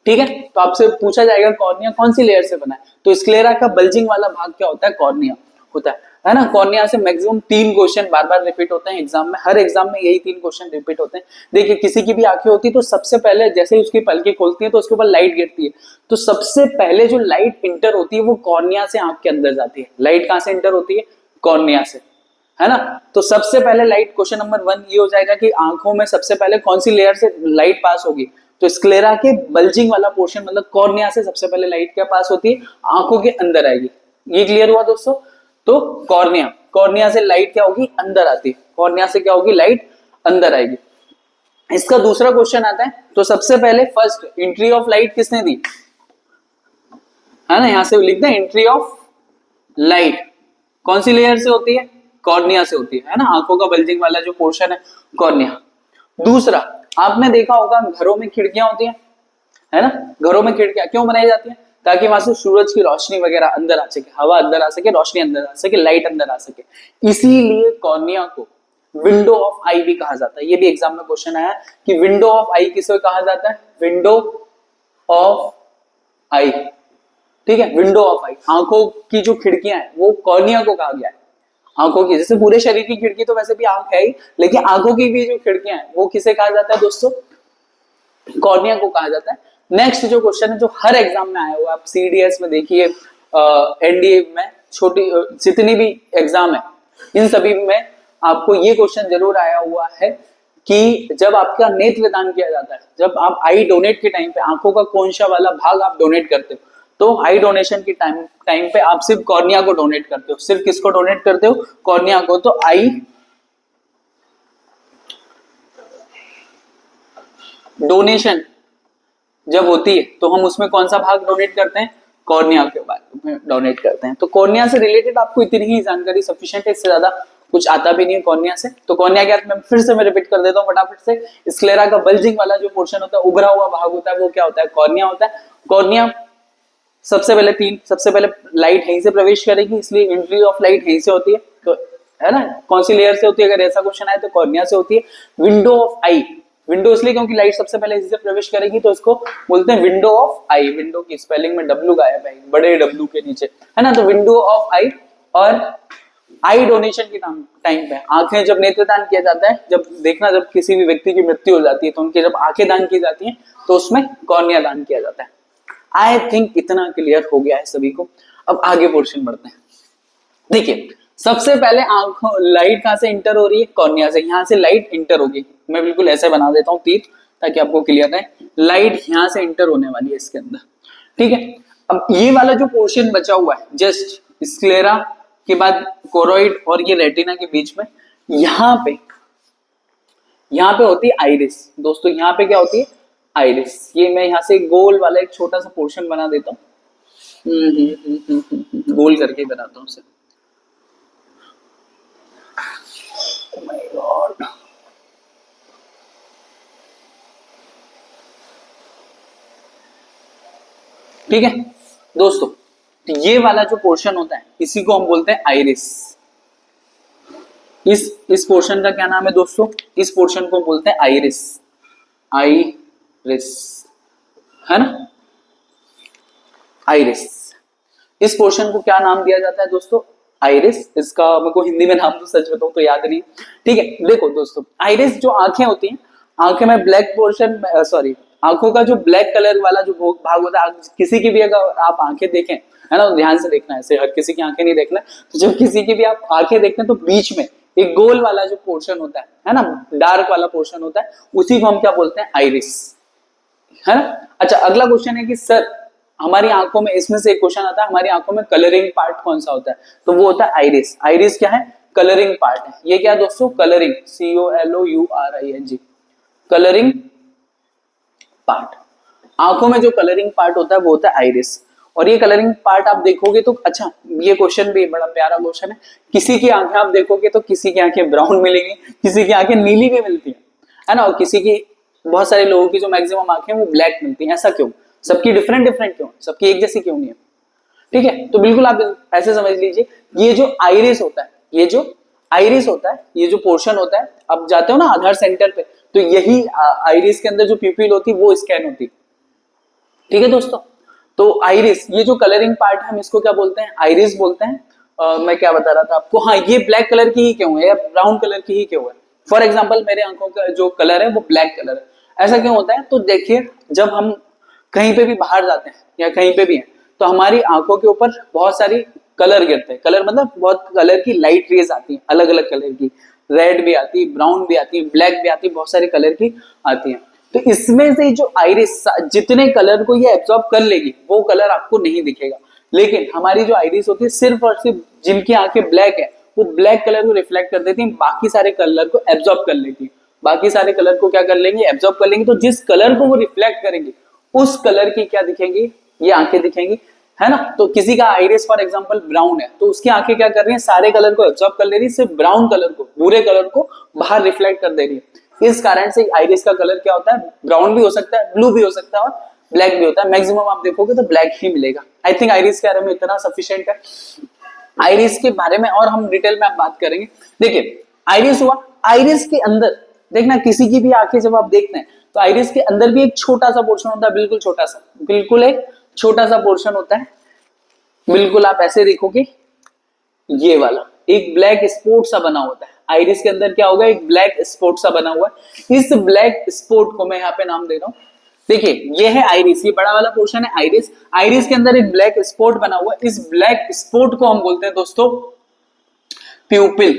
ठीक है, तो आपसे पूछा जाएगा कॉर्निया कौन सी लेयर से बना है, तो स्क्लेरा का बल्जिंग वाला भाग क्या होता है? कॉर्निया होता है ना। कॉर्निया से मैक्सिमम 3 क्वेश्चन बार बार रिपीट होते हैं एग्जाम में, हर एग्जाम में यही 3 क्वेश्चन रिपीट होते हैं। देखिए, किसी की भी आंखें होती है तो सबसे पहले जैसे ही उसकी पलकें खोलती है तो उसके ऊपर लाइट गिरती है, तो सबसे पहले जो लाइट इंटर होती है वो कॉर्निया से आंख के अंदर जाती है। लाइट कहां से इंटर होती है? कॉर्निया से, है ना। तो सबसे पहले लाइट, क्वेश्चन नंबर 1 ये हो जाएगा कि आंखों में सबसे पहले कौन सी लेयर से लाइट पास होगी? तो स्क्लेरा के बल्जिंग वाला पोर्शन मतलब कॉर्निया से सबसे पहले लाइट क्या पास होती है? आंखों के अंदर आएगी। ये क्लियर हुआ दोस्तों? तो कॉर्निया से लाइट क्या होगी? अंदर आती है। कॉर्निया से क्या होगी? लाइट अंदर आएगी। इसका दूसरा क्वेश्चन आता है, तो सबसे पहले फर्स्ट एंट्री ऑफ लाइट किसने दी? है ना, यहां से लिखते हैं एंट्री ऑफ लाइट कौन सी लेयर से होती है? कॉर्निया से होती है ना। आंखों का बल्जिंग वाला जो पोर्शन है, कॉर्निया। दूसरा, आपने देखा होगा घरों में खिड़कियां होती है ना। घरों में खिड़कियां क्यों बनाई जाती है? ताकि वहां से सूरज की रोशनी वगैरह अंदर आ सके, हवा अंदर आ सके, रोशनी अंदर आ सके, लाइट अंदर आ सके। इसीलिए कॉर्निया को विंडो ऑफ आई भी कहा जाता है। ये भी एग्जाम में क्वेश्चन आया कि विंडो ऑफ आई किसे कहा जाता है? विंडो ऑफ आई। ठीक है, विंडो ऑफ आई, आंखों की जो खिड़कियां हैं वो कॉर्निया को कहा गया है। आंखों की, जैसे पूरे शरीर की खिड़की तो वैसे भी आंख है ही, लेकिन आंखों की भी जो खिड़कियां हैं वो किसे कहा जाता है दोस्तों? कॉर्निया को कहा जाता है। नेक्स्ट जो क्वेश्चन है जो हर एग्जाम में आया हुआ, आप सीडीएस में देखिए, एनडीए में, छोटी जितनी भी एग्जाम है इन सभी में आपको ये क्वेश्चन जरूर आया हुआ है कि जब आपका नेत्रदान किया जाता है, जब आप आई डोनेट के टाइम पे आंखों का कौन सा वाला भाग आप डोनेट करते हो, तो आई डोनेशन के टाइम पे आप सिर्फ कॉर्निया को डोनेट करते हो। सिर्फ किसको डोनेट करते हो? कॉर्निया को। तो आई डोनेशन जब होती है तो हम उसमें कौन सा भाग डोनेट करते हैं, कॉर्निया के बारे में डोनेट करते हैं। तो कॉर्निया से रिलेटेड आपको इतनी ही जानकारी सफिशिएंट है, इससे ज्यादा कुछ आता भी नहीं है कॉर्निया से। तो कॉर्निया क्या, मैं फिर से मैं रिपीट कर देता हूँ फटाफट से, स्क्लेरा का बल्जिंग वाला जो पोर्शन होता है, उभरा हुआ भाग होता है, वो क्या होता है, कॉर्निया होता है। कॉर्निया सबसे पहले लाइट यहीं से प्रवेश करेगी, इसलिए एंट्री ऑफ लाइट यहीं से होती है, तो है ना, कौन सी लेयर से होती है, अगर ऐसा क्वेश्चन आए तो कॉर्निया से होती है। विंडो ऑफ आई, विंडो इसलिए क्योंकि लाइट सबसे पहले इसी से प्रवेश करेगी, तो इसको बोलते हैं विंडो ऑफ आई। विंडो की स्पेलिंग में डब्ल्यू गायब है, बड़े डब्ल्यू के नीचे, है ना, तो विंडो ऑफ आई। और आई डोनेशन के टाइम पे आंखें जब नेत्रदान किया जाता है, जब देखना जब किसी भी व्यक्ति की मृत्यु हो जाती है तो उनकी जब आंखें दान की जाती हैं तो उसमें कॉर्निया दान किया जाता है। आई थिंक इतना क्लियर हो गया है सभी को। अब आगे पोर्शन बढ़ते हैं। देखिए सबसे पहले आंखों लाइट कहां से इंटर हो रही है, कॉर्निया से, यहां से लाइट इंटर होगी। मैं बिल्कुल ऐसे बना देता हूं तीर ताकि आपको क्लियर रहे, लाइट यहां से इंटर होने वाली है इसके अंदर, ठीक है। अब ये वाला जो पोर्शन बचा हुआ है जस्ट स्क्लेरा के बाद कोरोइड और ये रेटिना के बीच में, यहाँ पे होती है आइरिस। दोस्तों यहाँ पे क्या होती है, आइरिस। ये मैं यहाँ से गोल वाला एक छोटा सा पोर्शन बना देता हूँ, गोल करके बनाता हूँ उसे। Oh my God. ठीक है दोस्तों, ये वाला जो पोर्शन होता है इसी को हम बोलते हैं आइरिस। इस पोर्शन का क्या नाम है दोस्तों, इस पोर्शन को बोलते हैं आइरिस, आइरिस, है ना, आइरिस। इस पोर्शन को क्या नाम दिया जाता है दोस्तों, आइरिस। इसका मेरे को हिंदी में नाम तो सच बताऊं तो याद नहीं, ठीक है। देखो दोस्तों, आइरिस जो आंखें होती हैं, आंखें में ब्लैक पोर्शन, सॉरी, आंखों का जो ब्लैक कलर वाला जो भाग होता है, किसी की भी अगर आप आंखें देखें, है ना, ध्यान से देखना है, ऐसे हर किसी की आंखें नहीं देखना। तो जब किसी की भी आप आंखें देखते हैं तो बीच में एक गोल वाला जो पोर्शन होता है ना, डार्क वाला पोर्शन होता है, उसी को हम क्या बोलते हैं, आइरिस, है ना। अच्छा अगला क्वेश्चन है कि सर हमारी आंखों में, इसमें से एक क्वेश्चन आता है, हमारी आंखों में कलरिंग पार्ट कौन सा होता है, तो वो होता है आइरिस। आइरिस क्या है, कलरिंग पार्ट है। ये क्या दोस्तों, कलरिंग, COLOURING, कलरिंग पार्ट। आंखों में जो कलरिंग पार्ट होता है वो होता है आइरिस। और ये कलरिंग पार्ट आप देखोगे तो, अच्छा ये क्वेश्चन भी बड़ा प्यारा क्वेश्चन है, किसी की आंखें आप देखोगे तो किसी की आंखें ब्राउन मिलेंगी, किसी की आंखें नीली भी मिलती है ना, और किसी की, बहुत सारे लोगों की जो मैक्सिमम आंखें वो ब्लैक मिलती हैं। ऐसा क्यों, सबकी डिफरेंट क्यों, सबकी एक जैसी क्यों नहीं है, ठीक है। तो बिल्कुल आप ऐसे समझ लीजिए, ये जो आइरिस होता है, ये जो आइरिस होता है, ये जो पोर्शन होता है, अब जाते हो ना आधार सेंटर पे, तो यही आइरिस के अंदर जो प्यूपिल होती है वो स्कैन होती है, ठीक है दोस्तों। तो आइरिस, ये जो कलरिंग पार्ट है हम इसको क्या बोलते हैं, आइरिस बोलते हैं। मैं क्या बता रहा था आपको, हाँ, ये ब्लैक कलर की ही क्यों है या ब्राउन कलर की ही क्यों है। फॉर एग्जाम्पल मेरे आंखों का जो कलर है वो ब्लैक कलर है, ऐसा क्यों होता है, तो देखिए जब हम कहीं पे भी बाहर जाते हैं या कहीं पे भी हैं, तो हमारी आंखों के ऊपर बहुत सारी कलर गिरते हैं, कलर मतलब बहुत कलर की लाइट रेज आती है, अलग अलग कलर की, रेड भी आती है, ब्राउन भी आती है, ब्लैक भी आती है, बहुत सारे कलर की आती है। तो इसमें से जो आइरिस जितने कलर को ये एब्जॉर्ब कर लेगी वो कलर आपको नहीं दिखेगा, लेकिन हमारी जो आइरिस होती है सिर्फ और सिर्फ जिनकी आंखें ब्लैक है वो ब्लैक कलर को रिफ्लेक्ट कर देती है, बाकी सारे कलर को एब्जॉर्ब कर लेगी, बाकी सारे कलर को क्या कर लेंगे, एब्जॉर्ब कर लेंगे। तो जिस कलर को वो रिफ्लेक्ट करेंगे उस कलर की क्या दिखेंगी, ये आंखें दिखेंगी, है ना। तो किसी का आइरिस फॉर एग्जांपल ब्राउन है तो उसकी आंखें क्या कर रही हैं, सारे कलर को एब्जॉर्ब कर ले रही है, सिर्फ ब्राउन कलर को, भूरे कलर को बाहर रिफ्लेक्ट कर दे रही है। इस कारण से आइरिस का कलर क्या होता है, ब्राउन भी हो सकता है, ब्लू भी हो सकता है और ब्लैक भी होता है। मैक्सिमम आप देखोगे तो ब्लैक ही मिलेगा। आई थिंक आइरिस के बारे में इतना सफिशिएंट है। आइरिस के बारे में और हम डिटेल में आप बात करेंगे। देखिए आइरिस हुआ, आइरिस के अंदर देखना, किसी की भी आंखें जब आप देखते हैं तो आइरिस के अंदर भी एक छोटा सा पोर्शन होता है, बिल्कुल छोटा सा, बिल्कुल एक छोटा सा पोर्शन होता है, बिल्कुल आप ऐसे देखोगे, ये वाला एक ब्लैक स्पॉट सा बना होता है। आइरिस के अंदर क्या होगा, एक ब्लैक स्पॉट सा बना हुआ है। इस ब्लैक स्पॉट को मैं यहाँ पे नाम दे रहा हूँ, देखिए ये है आइरिस, ये बड़ा वाला पोर्शन है आइरिस। आइरिस के अंदर एक ब्लैक स्पॉट बना हुआ है, इस ब्लैक स्पॉट को हम बोलते हैं दोस्तों प्यूपिल।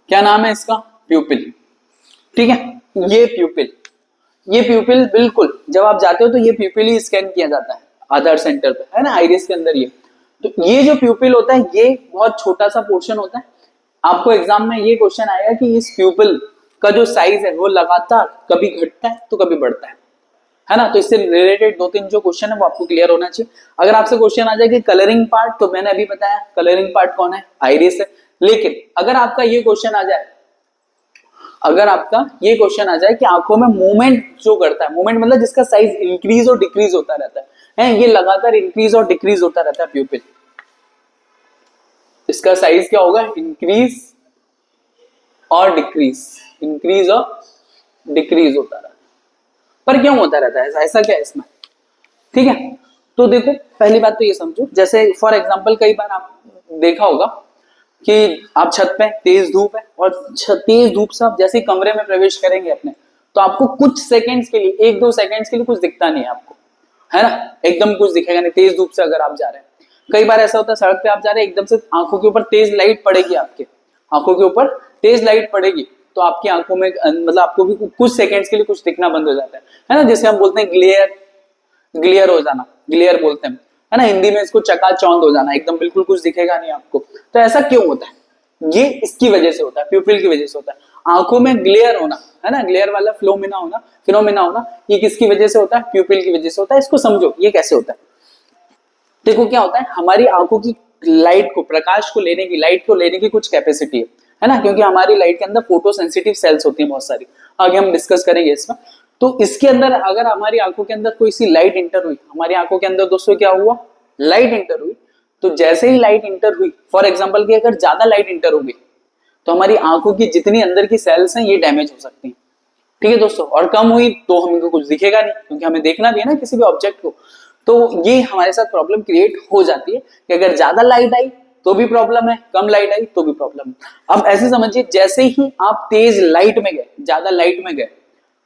क्या नाम है इसका, प्यूपिल, ठीक है। ये प्यूपिल बिल्कुल जब आप जाते हो तो ये प्यूपिल ही स्कैन किया जाता है आधार सेंटर पे, है ना, आइरिस के अंदर ये। तो ये जो प्यूपिल होता है ये बहुत छोटा सा पोर्शन होता है। आपको एग्जाम में ये क्वेश्चन आएगा कि इस प्यूपिल का जो साइज है वो लगातार कभी घटता है तो कभी बढ़ता है ना। तो इससे रिलेटेड 2-3 जो क्वेश्चन है वो आपको क्लियर होना चाहिए। अगर आपसे क्वेश्चन आ जाए कि कलरिंग पार्ट, तो मैंने अभी बताया कलरिंग पार्ट कौन है, आइरिस है। लेकिन अगर आपका ये क्वेश्चन आ जाए, अगर आपका ये क्वेश्चन आ जाए कि आंखों में मूवमेंट जो करता है, मूवमेंट मतलब जिसका साइज इंक्रीज और डिक्रीज होता रहता है, ये लगातार इंक्रीज और डिक्रीज होता रहता है प्यूपिल, इसका साइज क्या होगा, इंक्रीज और डिक्रीज, इंक्रीज और डिक्रीज होता रहता है। पर क्यों होता रहता है ऐसा क्या है इसमें, ठीक है। तो देखो पहली बात तो ये समझो, जैसे फॉर एग्जांपल कई बार आप देखा होगा कि आप छत पे, तेज धूप है, और तेज धूप से आप जैसे ही कमरे में प्रवेश करेंगे अपने, तो आपको कुछ सेकंड्स के लिए, 1-2 सेकंड्स के लिए कुछ दिखता नहीं है आपको, है ना, एकदम कुछ दिखेगा नहीं तेज धूप से अगर आप जा रहे हैं। कई बार ऐसा होता है सड़क पे आप जा रहे हैं, एकदम से आंखों के ऊपर तेज लाइट पड़ेगी, आपके आंखों के ऊपर तेज लाइट पड़ेगी, तो आपकी आंखों में मतलब आपको भी कुछ सेकंड्स के लिए कुछ दिखना बंद हो जाता है ना, जिसे हम बोलते हैं ग्लेयर, ग्लेयर हो जाना, ग्लेयर बोलते हैं, है ना, हिंदी में इसको चकाचौंध हो जाना, एकदम बिल्कुल कुछ दिखेगा नहीं आपको। तो ऐसा क्यों होता है, ये इसकी वजह से होता है, प्यूपिल की वजह से होता है। आंखों में ग्लेयर होना, है ना, ग्लेयर वाला फिनोमिना होना, ये किसकी वजह से होता है, प्यूपिल की वजह से होता है। इसको समझो ये कैसे होता है। देखो क्या होता है, हमारी आंखों की लाइट को, प्रकाश को लेने की, लाइट को लेने की कुछ कैपेसिटी है ना, क्योंकि हमारी लाइट के अंदर फोटो सेंसिटिव सेल्स होती है बहुत सारी, आगे हम डिस्कस करेंगे इसमें। तो इसके अंदर अगर हमारी आंखों के अंदर कोई सी लाइट इंटर हुई, हमारी आंखों के अंदर दोस्तों क्या हुआ, लाइट इंटर हुई, तो जैसे ही लाइट इंटर हुई, फॉर एग्जाम्पल की अगर ज्यादा लाइट इंटर हो गई, तो हमारी आंखों की जितनी अंदर की सेल्स हैं ये डैमेज हो सकती हैं, ठीक है दोस्तों। और कम हुई तो हमको कुछ दिखेगा नहीं, क्योंकि हमें देखना भी है ना किसी भी ऑब्जेक्ट को। तो ये हमारे साथ प्रॉब्लम क्रिएट हो जाती है कि अगर ज्यादा लाइट आई तो भी प्रॉब्लम है, कम लाइट आई तो भी प्रॉब्लम है। अब ऐसे समझिए, जैसे ही आप तेज लाइट में गए, ज्यादा लाइट में गए,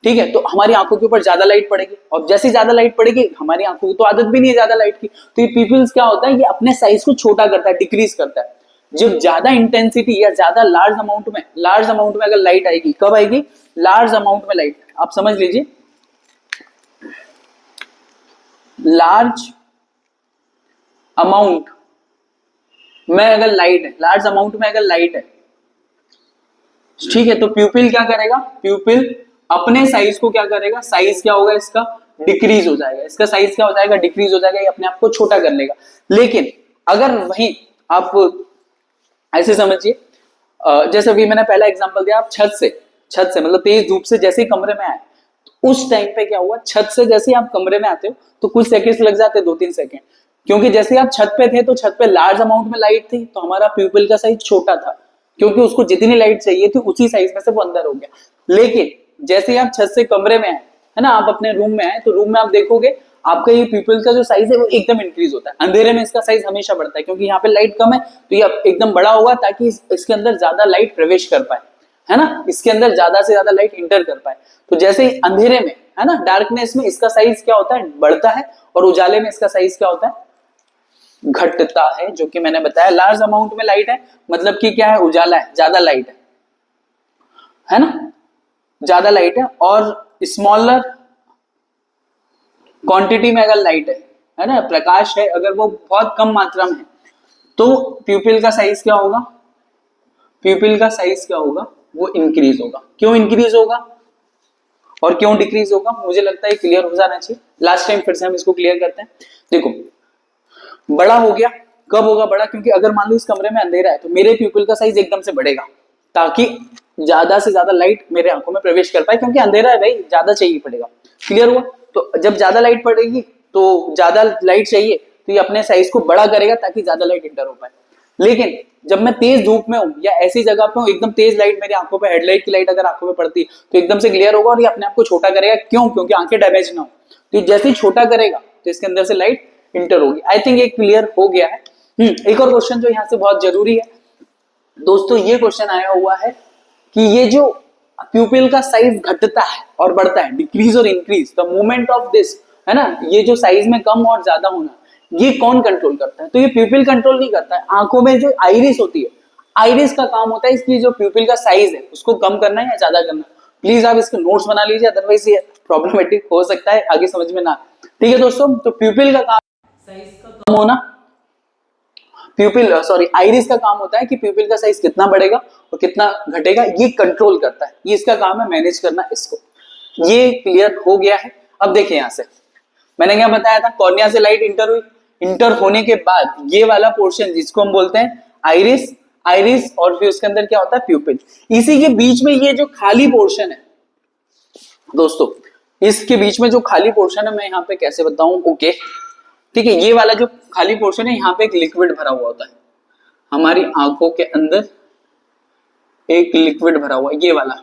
ठीक है, तो हमारी आंखों के ऊपर ज्यादा लाइट पड़ेगी, और जैसे ज्यादा लाइट पड़ेगी, हमारी आंखों की तो आदत भी नहीं है ज्यादा लाइट की, तो ये पीपल्स क्या होता है, ये अपने साइज को छोटा करता है, डिक्रीज करता है। जब ज्यादा इंटेंसिटी या ज्यादा लार्ज अमाउंट में अगर लाइट आएगी, कब आएगी, लार्ज अमाउंट में लाइट, आप समझ लीजिए, लार्ज अमाउंट में अगर लाइट है, लार्ज अमाउंट में अगर लाइट है, ठीक है, तो प्यूपिल क्या करेगा, प्यूपिल अपने साइज को क्या करेगा, साइज क्या होगा इसका, डिक्रीज हो जाएगा, इसका साइज क्या हो जाएगा, डिक्रीज हो जाएगा, ये अपने आप को छोटा कर लेगा। लेकिन अगर वहीं आप ऐसे समझिए, जैसे अभी मैंने पहला एग्जांपल दिया, आप छत से मतलब तेज धूप से जैसे ही कमरे में आए, तो उस टाइम पे क्या हुआ, छत से जैसे ही आप कमरे में आते हो तो कुछ सेकंड्स लग जाते हैं, 2-3 सेकंड, क्योंकि जैसे आप छत पे थे तो छत पे लार्ज अमाउंट में लाइट थी, तो हमारा प्यूपिल का साइज छोटा था, क्योंकि उसको जितनी लाइट चाहिए थी उसी साइज में से वो अंदर हो गया। लेकिन जैसे ही आप छत से कमरे में आए, है ना, आप अपने रूम में आए, तो रूम में आप देखोगे आपका ये प्यूपिल का जो साइज है वो एकदम इंक्रीज होता है। अंधेरे में इसका साइज हमेशा बढ़ता है, क्योंकि यहाँ पे लाइट कम है, तो ये एकदम बड़ा होगा ताकि इसके अंदर ज्यादा लाइट प्रवेश कर पाए, है ना, इसके अंदर ज्यादा से ज्यादा लाइट इंटर कर पाए। तो जैसे ही अंधेरे में, है ना, डार्कनेस में इसका साइज क्या होता है, बढ़ता है, और उजाले में इसका साइज क्या होता है, घटता है, जो कि मैंने बताया लार्ज अमाउंट में लाइट है, मतलब कि क्या है, उजाला है, ज्यादा लाइट है ना, ज्यादा लाइट है, और स्मॉलर क्वांटिटी में अगर लाइट है ना, प्रकाश है, अगर वो बहुत कम मात्रा में है, तो प्यूपिल का साइज क्या होगा, प्यूपिल का साइज क्या होगा, वो इंक्रीज होगा। क्यों इंक्रीज होगा और क्यों डिक्रीज होगा, मुझे लगता है क्लियर हो जाना चाहिए। लास्ट टाइम फिर से हम इसको क्लियर करते हैं। देखो, बड़ा हो गया, कब होगा बड़ा, क्योंकि अगर मान लो इस कमरे में अंधेरा है, तो मेरे प्यूपिल का साइज एकदम से बढ़ेगा, ताकि ज्यादा से ज्यादा लाइट मेरे आंखों में प्रवेश कर पाए, क्योंकि अंधेरा है भाई, ज्यादा चाहिए पड़ेगा। क्लियर हुआ। तो जब ज्यादा लाइट पड़ेगी, तो ज्यादा लाइट चाहिए, तो ये अपने साइज को बड़ा करेगा ताकि ज्यादा लाइट इंटर हो पाए। लेकिन जब मैं तेज धूप में हूं या ऐसी जगह पे हूं, एकदम तेज लाइट मेरी आंखों पे, हेडलाइट की लाइट अगर आंखों में पड़ती है, तो एकदम से क्लियर होगा और ये अपने आप को छोटा करेगा। क्यों, क्योंकि आंखें डैमेज ना हो, तो जैसे ही छोटा करेगा तो इसके अंदर से लाइट इंटर होगी। आई थिंक ये क्लियर हो गया है। एक और क्वेश्चन जो यहाँ से बहुत जरूरी है दोस्तों, ये क्वेश्चन आया हुआ है कि ये जो प्यूपिल का साइज घटता है और बढ़ता है, डिक्रीज और increase, the movement of this, है ना, ये जो साइज में कम और ज्यादा होना, ये कौन कंट्रोल करता है, तो ये प्यूपिल कंट्रोल नहीं करता है। आंखों में जो आइरिस होती है, आइरिस का काम होता है इसकी जो प्यूपिल का साइज है उसको कम करना है या ज्यादा करना। प्लीज आप इसके नोट्स बना लीजिए, अदरवाइज ये प्रॉब्लमेटिक हो सकता है, आगे समझ में ना। ठीक है दोस्तों, तो प्यूपिल का काम साइज का कम होना, प्यूपिल सॉरी आइरिस का काम होता है कि प्यूपिल का साइज कितना बढ़ेगा और कितना घटेगा, ये कंट्रोल करता है, ये इसका काम है मैनेज करना इसको। ये क्लियर हो गया है। अब देखिए यहां से मैंने क्या बताया था, कॉर्निया से लाइट इंटर हुई, इंटर होने के बाद ये वाला पोर्शन जिसको हम बोलते हैं आइरिस, आइरिस और फिर उसके अंदर क्या होता है प्यूपिल। इसी के बीच में ये जो खाली पोर्शन है दोस्तों, इसके बीच में जो खाली पोर्शन है मैं यहाँ पे कैसे बताऊं, ओके ठीक है, ये वाला जो खाली पोर्शन है यहाँ पे एक लिक्विड भरा हुआ होता है, हमारी आंखों के अंदर एक लिक्विड भरा हुआ है, ये वाला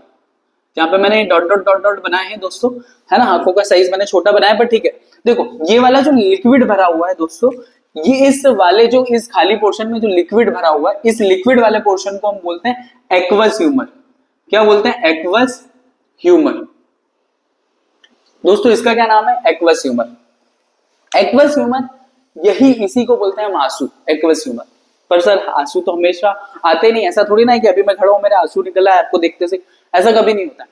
जहाँ पे मैंने डॉट डॉट डॉट डॉट बनाए हैं दोस्तों, है ना, आंखों का साइज मैंने छोटा बनाया पर ठीक है। देखो ये वाला जो लिक्विड भरा हुआ है दोस्तों, ये इस वाले जो इस खाली पोर्शन में जो लिक्विड भरा हुआ है, इस लिक्विड वाले पोर्शन को हम बोलते हैं एक्वस ह्यूमर। क्या बोलते हैं? Aqueous humour. दोस्तों इसका क्या नाम है? Aqueous humour. एक्वस ह्यूमर, यही इसी को बोलते हैं हम आंसू, एक्वस ह्यूमर। पर सर आंसू तो हमेशा आते नहीं, ऐसा थोड़ी ना है कि अभी मैं खड़ा हूं मेरे आंसू निकला है आपको देखते से, ऐसा कभी नहीं होता।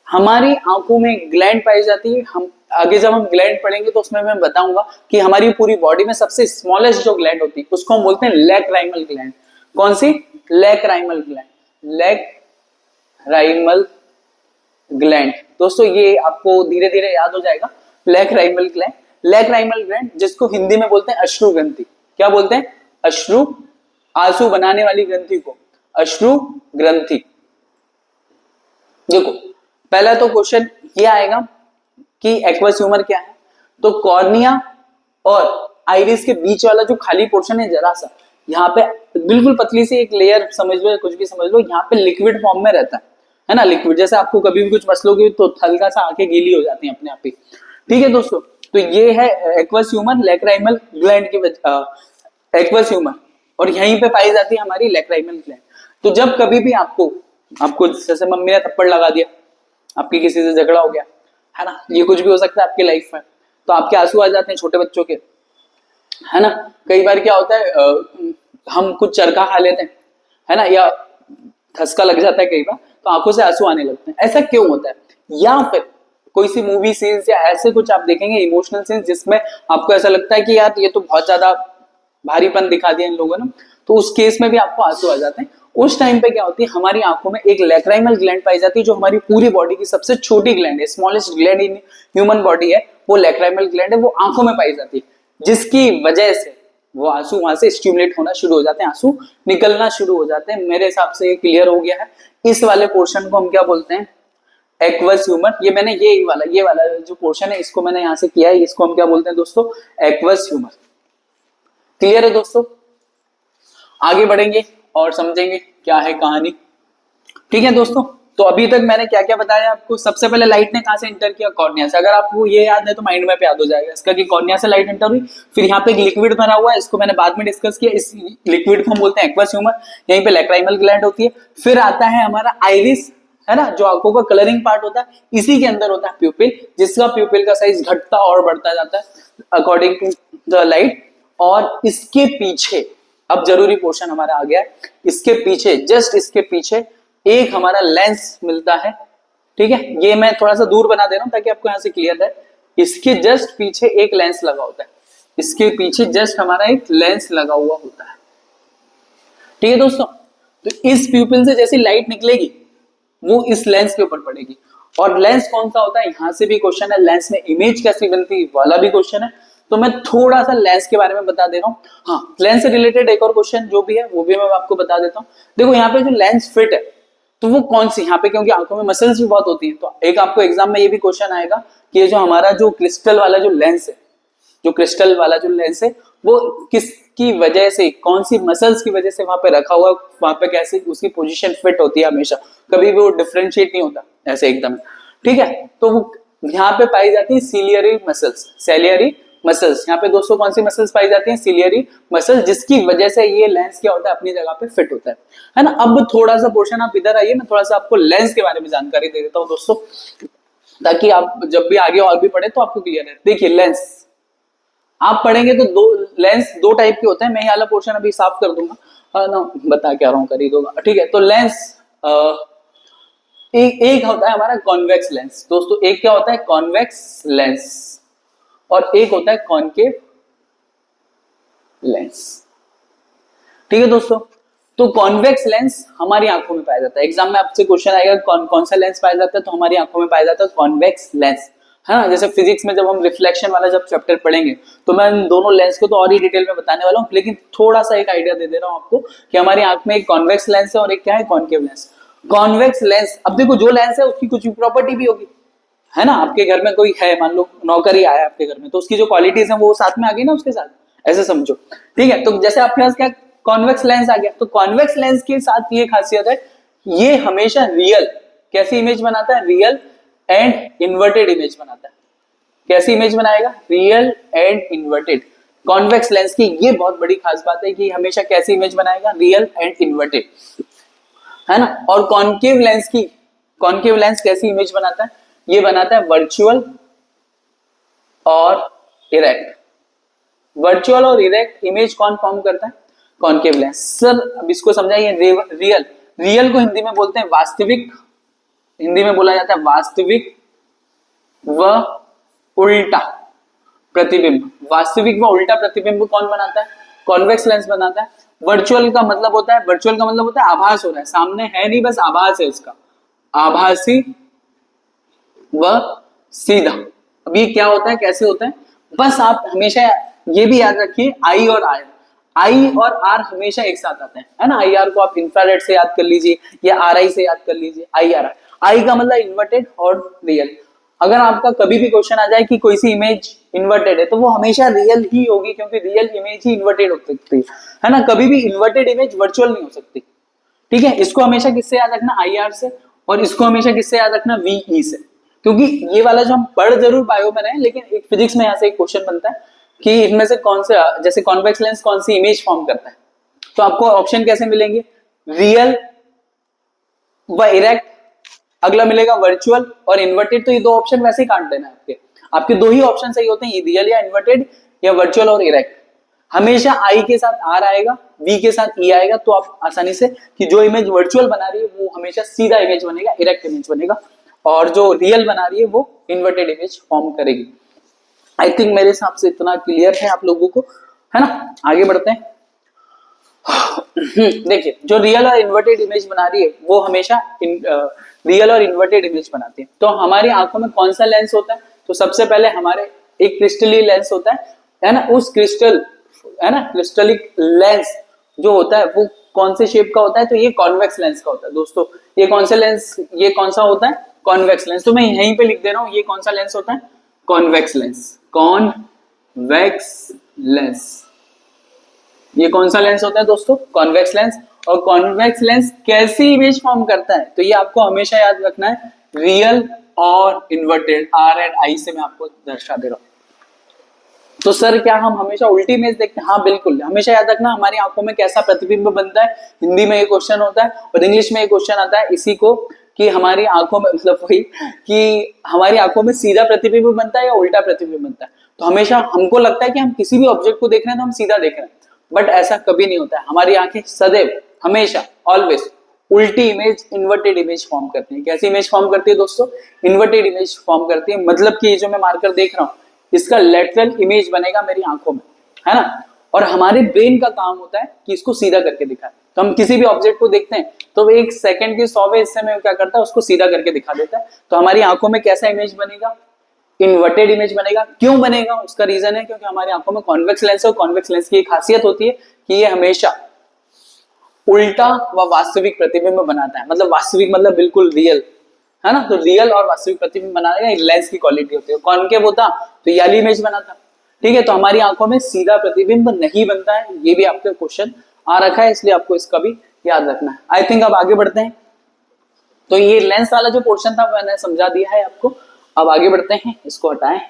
हमारी आंखों में ग्लैंड पाई जाती है, हम आगे जब हम ग्लैंड पढ़ेंगे तो उसमें मैं बताऊंगा कि हमारी पूरी बॉडी में सबसे स्मॉलेस्ट जो ग्लैंड होती है उसको हम बोलते हैं लैक्राइमल ग्लैंड। कौन सी? Lacrimal gland. लैक्राइमल ग्लैंड दोस्तों ये आपको धीरे धीरे याद हो जाएगा। लैक्राइमल ग्लैंड, लैक्राइमल ग्लैंड जिसको हिंदी में बोलते हैं अश्रु ग्रंथि। क्या बोलते हैं? अश्रु, आंसू बनाने वाली ग्रंथि को अश्रु ग्रंथि। देखो पहला तो क्वेश्चन ये आएगा कि एक्वस ह्यूमर क्या है, तो कॉर्निया और आइरिस के बीच वाला जो खाली पोर्शन है जरा सा, यहाँ पे बिल्कुल पतली सी एक लेयर समझ लो, कुछ भी समझ लो, यहाँ पे लिक्विड फॉर्म में रहता है ना, लिक्विड जैसे आपको कभी भी कुछ मसलोगे तो हल्का सा आंखें गीली हो जाती हैं अपने आप ही। ठीक है दोस्तों, तो ये है एक्वस ह्यूमर लैक्राइमल ग्लैंड की एक्वस ह्यूमर, और यहीं पे पाई जाती है हमारी लैक्राइमल ग्लैंड। तो जब कभी भी आपको जैसे मम्मी ने थप्पड़ लगा दिया, आपकी किसी से झगड़ा हो गया, है ना, ये कुछ भी हो सकता है आपकी लाइफ में, तो आपके आंसू आ जाते हैं छोटे बच्चों के, है ना। कई बार क्या होता है हम कुछ चरखा खा लेते हैं, है ना, या ठसका लग जाता है कई बार, तो आंखों से आंसू आने लगते हैं। ऐसा क्यों होता है? या फिर कोई सी मूवी सीन्स या ऐसे कुछ आप देखेंगे इमोशनल सीन्स जिसमें आपको ऐसा लगता है कि यार ये तो बहुत ज्यादा भारीपन दिखा दिया इन लोगों ने, तो उस केस में भी आपको आंसू आ जाते हैं। उस टाइम पे क्या होती है, हमारी आंखों में एक लैक्राइमल ग्लैंड पाई जाती है, जो हमारी पूरी बॉडी की सबसे छोटी ग्लैंड है, smallest gland in human body है, वो लैक्राइमल ग्लैंड है, वो आंखों में पाई जाती है, जिसकी वजह से वो आंसू वहां से स्टिमुलेट होना शुरू हो जाते हैं, आंसू निकलना शुरू हो जाते हैं। मेरे हिसाब से ये क्लियर हो गया है। इस वाले पोर्शन को हम क्या बोलते हैं? Aqueous humour. ये मैंने ये वाला जो पोर्शन है इसको मैंने यहां से किया है, इसको हम क्या बोलते हैं दोस्तों? Aqueous humour. क्लियर है दोस्तों? आगे बढ़ेंगे और समझेंगे क्या है कहानी। ठीक है दोस्तों, तो अभी तक मैंने क्या क्या बताया आपको। सबसे पहले लाइट ने कहां से इंटर किया? कॉर्निया से। अगर आपको ये याद है तो माइंड मैप याद हो जाएगा इसका कि कॉर्निया से लाइट इंटर हुई, फिर यहाँ पे एक लिक्विड भरा हुआ है, इसको मैंने बाद में डिस्कस किया, इस लिक्विड को हम बोलते हैं एक्वस ह्यूमर, यहीं पे लैक्राइमल ग्लैंड होती है। फिर आता है हमारा आइरिस, है ना, जो आंखों का कलरिंग पार्ट होता है, इसी के अंदर होता है प्यूपिल, जिसका प्यूपिल का साइज घटता और बढ़ता जाता है अकॉर्डिंग टू द लाइट। और इसके पीछे अब जरूरी पोर्शन हमारा आ गया है, इसके पीछे, जस्ट इसके पीछे एक हमारा लेंस मिलता है। ठीक है, ये मैं थोड़ा सा दूर बना दे रहा हूं ताकि आपको यहां से क्लियर है। इसके जस्ट पीछे एक लेंस लगा होता है, इसके पीछे जस्ट हमारा एक लेंस लगा हुआ होता है। ठीक है दोस्तों, तो इस प्यूपिल से जैसी लाइट निकलेगी वो इस लेंस के ऊपर पड़ेगी। और लेंस कौन सा होता है, यहां से भी क्वेश्चन है, लेंस में इमेज कैसी बनती वाला भी क्वेश्चन है, तो मैं थोड़ा सा लेंस के बारे में बता दे रहा हूँ। हाँ, लेंस से रिलेटेड एक और क्वेश्चन जो भी है वो भी मैं आपको बता देता हूँ। देखो यहाँ पे जो लेंस फिट है तो वो कौन सी, यहाँ पे क्योंकि आंखों में मसल्स भी बहुत होती है, तो एक आपको एग्जाम में ये भी क्वेश्चन आएगा कि ये जो हमारा जो क्रिस्टल वाला जो लेंस है, जो क्रिस्टल वाला जो लेंस है वो किसकी वजह से, कौन सी मसल्स की वजह से वहां पे रखा हुआ, वहां पे कैसे उसकी पोजीशन फिट होती है, हमेशा कभी भी वो डिफरेंशिएट नहीं होता ऐसे एकदम। ठीक है, तो वो यहाँ पे पाई जाती है सिलियरी मसल्स, सेलियरी मसल्स। यहाँ पे दोस्तों कौन सी मसल्स पाई जाती हैं? सिलियरी मसल्स, जिसकी वजह से ये लेंस क्या होता है, अपनी जगह पे फिट होता है ना। अब थोड़ा सा पोर्शन आप इधर आइए, मैं थोड़ा सा आपको लेंस के बारे में जानकारी दे देता हूँ दोस्तों, ताकि आप जब भी आगे और भी पढ़े तो आपको क्लियर है। देखिए लेंस आप पढ़ेंगे तो लेंस दो टाइप के होते हैं, मैं ये वाला पोर्शन अभी साफ कर दूंगा ना, बता क्या रहा हूँ, कर ही दूंगा। ठीक है, तो लेंस एक होता है हमारा कॉन्वेक्स लेंस दोस्तों, एक क्या होता है? कॉन्वेक्स लेंस, और एक होता है कॉनकेव लेंस। ठीक है दोस्तों। तो कॉन्वेक्स लेंस हमारी आंखों में पाया जाता है। एग्जाम में आपसे क्वेश्चन आएगा कौन सा लेंस पाया जाता है, तो हमारी आंखों में पाया जाता है कॉन्वेक्स लेंस, है ना। जैसे फिजिक्स में जब हम रिफ्लेक्शन वाला जब चैप्टर पढ़ेंगे तो मैं इन दोनों लेंस को तो और ही डिटेल में बताने वाला हूँ, लेकिन थोड़ा सा एक आइडिया दे रहा हूँ आपको कि हमारी आंख में एक कॉन्वेक्स लेंस है और एक क्या है, कॉन्केव लेंस। कॉन्वेक्स लेंस, अब देखो जो लेंस है उसकी कुछ प्रॉपर्टी भी होगी, है ना। आपके घर में कोई है, मान लो नौकर ही आया आपके घर में, तो उसकी जो क्वालिटीज है वो साथ में आ गई ना उसके साथ, ऐसे समझो, ठीक है। तो जैसे आपके पास क्या कॉन्वेक्स लेंस आ गया, तो कॉन्वेक्स लेंस के साथ ये खासियत है, ये हमेशा रियल कैसी इमेज बनाता है, रियल एंड इन्वर्टेड इमेज बनाता है। कैसी इमेज बनाएगा, real and inverted. Convex lens की ये बहुत बड़ी खास बात है कि हमेशा कैसी इमेज बनाएगा, रियल एंड इन्वर्टेड, है ना। और कॉन्केव लेंस की, कॉन्केव लेंस कैसी इमेज बनाता है, ये बनाता है वर्चुअल और इरेक्ट। वर्चुअल और इरेक्ट इमेज कौन फॉर्म करता है, कॉन्केव लेंस। सर अब इसको समझाइए, रियल, रियल को हिंदी में बोलते हैं वास्तविक, हिंदी में बोला जाता है वास्तविक व उल्टा प्रतिबिंब। वास्तविक व उल्टा प्रतिबिंब कौन बनाता है, कॉन्वेक्स लेंस बनाता है। वर्चुअल का मतलब होता है, वर्चुअल का मतलब होता है आभास हो रहा है, सामने है नहीं, बस आभास है उसका, आभासी व सीधा। अब ये क्या होता है, कैसे होता है, बस आप हमेशा ये भी याद रखिए, आई और आर, आई और आर हमेशा एक साथ आते हैं, है ना। आई आर को आप इंफ्रारेड से याद कर लीजिए या आर आई से याद कर लीजिए, आई आर। आई का मतलब इन्वर्टेड और रियल। अगर आपका कभी भी क्वेश्चन आ जाए कि कोई सी इमेज इन्वर्टेड है, तो वो हमेशा रियल ही होगी, क्योंकि रियल इमेज ही इन्वर्टेड हो सकती है ना। कभी भी इन्वर्टेड इमेज वर्चुअल नहीं हो सकती, ठीक है। इसको हमेशा किससे याद रखना, आई आर से, और इसको हमेशा किससे याद रखना, वीई से। क्योंकि ये वाला जो हम पढ़ जरूर बायो में रहे, लेकिन एक फिजिक्स में यहाँ से एक क्वेश्चन बनता है कि इनमें से कौन सा, जैसे कॉन्वेक्स लेंस कौन सी इमेज फॉर्म करता है, तो आपको ऑप्शन कैसे मिलेंगे, रियल व इरेक्ट, अगला मिलेगा वर्चुअल और इन्वर्टेड। तो ये दो ऑप्शन वैसे ही काट देना है आपके, आपके दो ही ऑप्शन सही होते हैं, रियल या इन्वर्टेड या वर्चुअल और इरेक्ट। हमेशा आई के साथ आर आएगा, वी के साथ ई आएगा, तो आप आसानी से कि जो इमेज वर्चुअल बना रही है वो हमेशा सीधा इमेज बनेगा, इरेक्ट इमेज बनेगा, और जो रियल बना रही है वो इन्वर्टेड इमेज फॉर्म करेगी। आई थिंक मेरे हिसाब से इतना क्लियर है आप लोगों को, है ना। आगे बढ़ते हैं। देखिए, जो रियल और इन्वर्टेड इमेज बना रही है वो हमेशा रियल और इन्वर्टेड इमेज बनाती है। तो हमारी आंखों में कौन सा लेंस होता है, तो सबसे पहले हमारे एक क्रिस्टली लेंस होता है ना। उस क्रिस्टल, है ना, क्रिस्टलिक लेंस जो होता है वो कौन से शेप का होता है, तो ये कॉन्वेक्स लेंस का होता है दोस्तों। ये कौन सा लेंस, ये कौन सा होता है, कॉन्वेक्स लेंस। तो मैं यहीं पे लिख दे रहा हूं, ये कौन सा लेंस होता है, कॉन्वेक्स लेंस, कॉन्वेक्स लेंस। ये कौन सा लेंस होता है दोस्तों, कॉन्वेक्स लेंस। और कॉन्वेक्स लेंस कैसी इमेज फॉर्म करता है, तो ये आपको हमेशा याद रखना है, रियल और इन्वर्टेड, आर एंड आई से मैं आपको दर्शा दे रहा हूं। तो सर क्या हम हमेशा उल्टी इमेज देखते हैं, हाँ बिल्कुल, हमेशा याद रखना हमारी आंखों में कैसा प्रतिबिंब बनता है। हिंदी में ये क्वेश्चन होता है और इंग्लिश में ये क्वेश्चन आता है इसी को, कि हमारी आंखों में, मतलब वही कि हमारी आंखों में सीधा प्रतिबिंब बनता है या उल्टा प्रतिबिंब बनता है। तो हमेशा हमको लगता है कि हम किसी भी ऑब्जेक्ट को देख रहे हैं तो हम सीधा देख रहे हैं, बट ऐसा कभी नहीं होता है। हमारी आंखें सदैव, हमेशा, ऑलवेज उल्टी इमेज, इन्वर्टेड इमेज फॉर्म करती है। कैसी इमेज फॉर्म करती है दोस्तों, इन्वर्टेड इमेज फॉर्म करती है। मतलब कि ये जो मैं मार्कर देख रहा हूँ इसका लेटरल इमेज बनेगा मेरी आंखों में, है ना। और हमारे ब्रेन का काम होता है कि इसको सीधा करके दिखाए। तो हम किसी भी ऑब्जेक्ट को देखते हैं तो एक सेकंड के 100वें हिस्से में क्या करता है, उसको सीधा करके दिखा देता है। तो हमारी आंखों में कैसा इमेज बनेगा, इन्वर्टेड इमेज बनेगा। क्यों बनेगा, उसका रीजन है क्योंकि हमारी आंखों में कॉन्वेक्स लेंस है, और कॉन्वेक्स लेंस की एक खासियत होती है कि ये हमेशा उल्टा व वास्तविक प्रतिबिंब बनाता है। मतलब वास्तविक मतलब बिल्कुल रियल, है ना। तो रियल और वास्तविक प्रतिबिंब बनाने का लेंस की क्वालिटी होती है। कॉन्केव होता तो ये वाली इमेज बनाता, ठीक है। तो हमारी आंखों में सीधा प्रतिबिंब नहीं बनता है, ये भी आपके क्वेश्चन आ रखा है, इसलिए आपको इसका भी याद रखना है। आई थिंक अब आगे बढ़ते हैं। तो ये लेंस वाला जो पोर्शन था मैंने समझा दिया है आपको। अब आगे बढ़ते हैं, इसको हटाएं।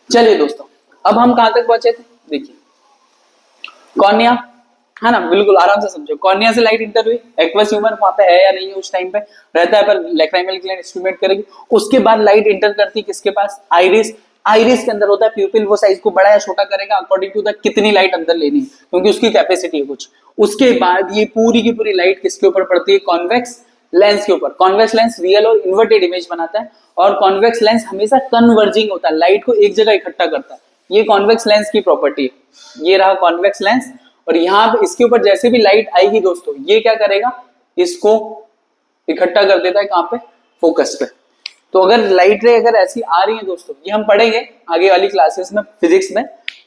चलिए दोस्तों, अब हम कहां तक पहुंचे थे, देखिए कॉर्निया, है ना, बिल्कुल आराम से समझो। कॉर्निया से लाइट इंटर हुई, एक्वस ह्यूमर वहां पे है या नहीं है, उस टाइम पे रहता है, पर लैक्राइमल ग्लैंड स्टिमुलेट करेगी। उसके बाद लाइट इंटर करती है किसके पास, आइरिस। आइरिस के अंदर होता है प्यूपिल, वो साइज को बड़ा या छोटा करेगा अकॉर्डिंग टू द कितनी लाइट अंदर लेनी है, क्योंकि उसकी कैपेसिटी है कुछ। उसके बाद ये पूरी की पूरी लाइट किसके ऊपर पड़ती है, कॉन्वेक्स लेंस के ऊपर। कॉन्वेक्स लेंस रियल और इन्वर्टेड इमेज बनाता है, और कॉन्वेक्स लेंस हमेशा कन्वर्जिंग होता है, लाइट को एक जगह इकट्ठा करता है। ये कॉन्वेक्स लेंस की प्रॉपर्टी है। ये रहा कॉन्वेक्स लेंस, और यहाँ पे इसके ऊपर जैसे भी लाइट आएगी दोस्तों, ये क्या करेगा, इसको इकट्ठा कर देता है कहाँ पे, फोकस पे। तो अगर लाइट रे अगर ऐसी आ रही है दोस्तों, ये हम पढ़ेंगे आगे वाली क्लासेस में फिजिक्स में,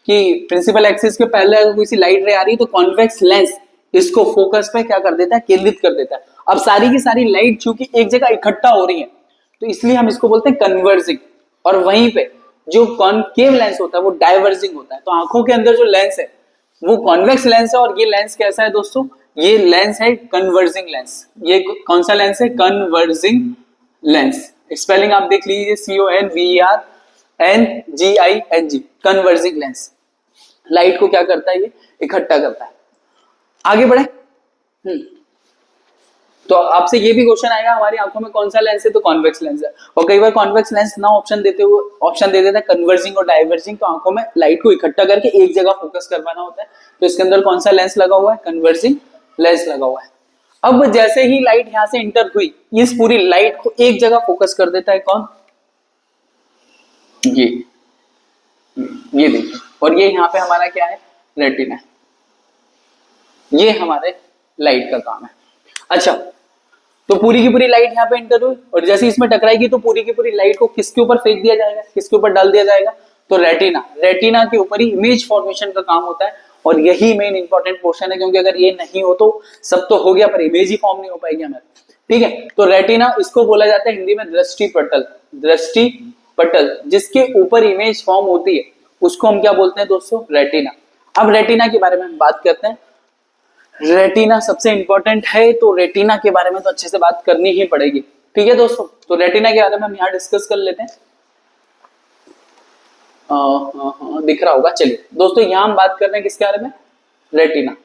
कि प्रिंसिपल एक्सिस के पहले अगर कोई सी लाइट रे आ रही है तो कॉन्वेक्स लेंस इसको फोकस पे क्या कर देता है, केंद्रित कर देता है। अब सारी की सारी लाइट चूंकि एक जगह इकट्ठा हो रही है, तो इसलिए हम इसको बोलते हैं कन्वर्जिंग। और वहीं पे जो कॉनकेव लेंस होता है वो डाइवर्जिंग होता है। तो आंखों के अंदर जो लेंस है वो कॉन्वेक्स लेंस है, और ये लेंस कैसा है दोस्तों, ये लेंस है कन्वर्जिंग लेंस। ये कौन सा लेंस है, कन्वर्जिंग लेंस। स्पेलिंग आप देख लीजिए, CONVERNGING, कन्वर्जिंग लेंस। लाइट को क्या करता है, ये इकट्ठा करता है। आगे बढ़े। तो आपसे ये भी क्वेश्चन आएगा, हमारी आंखों में कौन सा लेंस है, तो कॉन्वेक्स लेंस है। और कई बार कॉन्वेक्स लेंस ना ऑप्शन देते हुए ऑप्शन दे देता है कन्वर्जिंग और डाइवर्जिंग। तो आंखों में लाइट को इकट्ठा करके एक जगह फोकस करवाना होता है, तो इसके अंदर कौन सा लेंस लगा हुआ है, कन्वर्जिंग लेंस लगा हुआ है। अब जैसे ही लाइट यहां से इंटर हुई, इस पूरी लाइट को एक जगह फोकस कर देता है कौन, ये देखिए। और ये यहाँ पे हमारा क्या है, रेटिना। ये हमारे लाइट का काम है। अच्छा, तो पूरी की पूरी लाइट यहाँ पे एंटर हुई, और जैसे इसमें टकराएगी तो पूरी की पूरी लाइट को किसके ऊपर फेंक दिया जाएगा, किसके ऊपर डाल दिया जाएगा, तो रेटिना। रेटिना के ऊपर ही इमेज फॉर्मेशन का काम होता है, और यही मेन इंपॉर्टेंट पोर्शन है, क्योंकि अगर ये नहीं हो तो सब तो हो गया पर इमेज ही फॉर्म नहीं हो पाएगी हमारी। ठीक है, तो रेटिना इसको बोला जाता है हिंदी में दृष्टि पटल। दृष्टि पटल जिसके ऊपर इमेज फॉर्म होती है उसको हम क्या बोलते हैं दोस्तों, रेटिना। अब रेटिना के बारे में हम बात करते हैं। रेटिना सबसे इंपॉर्टेंट है, तो रेटिना के बारे में तो अच्छे से बात करनी ही पड़ेगी। ठीक है दोस्तों, तो रेटिना के बारे में हम यहाँ डिस्कस कर लेते हैं। दिख रहा होगा। चलिए दोस्तों, यहाँ हम बात कर रहे हैं किसके बारे में, रेटिना।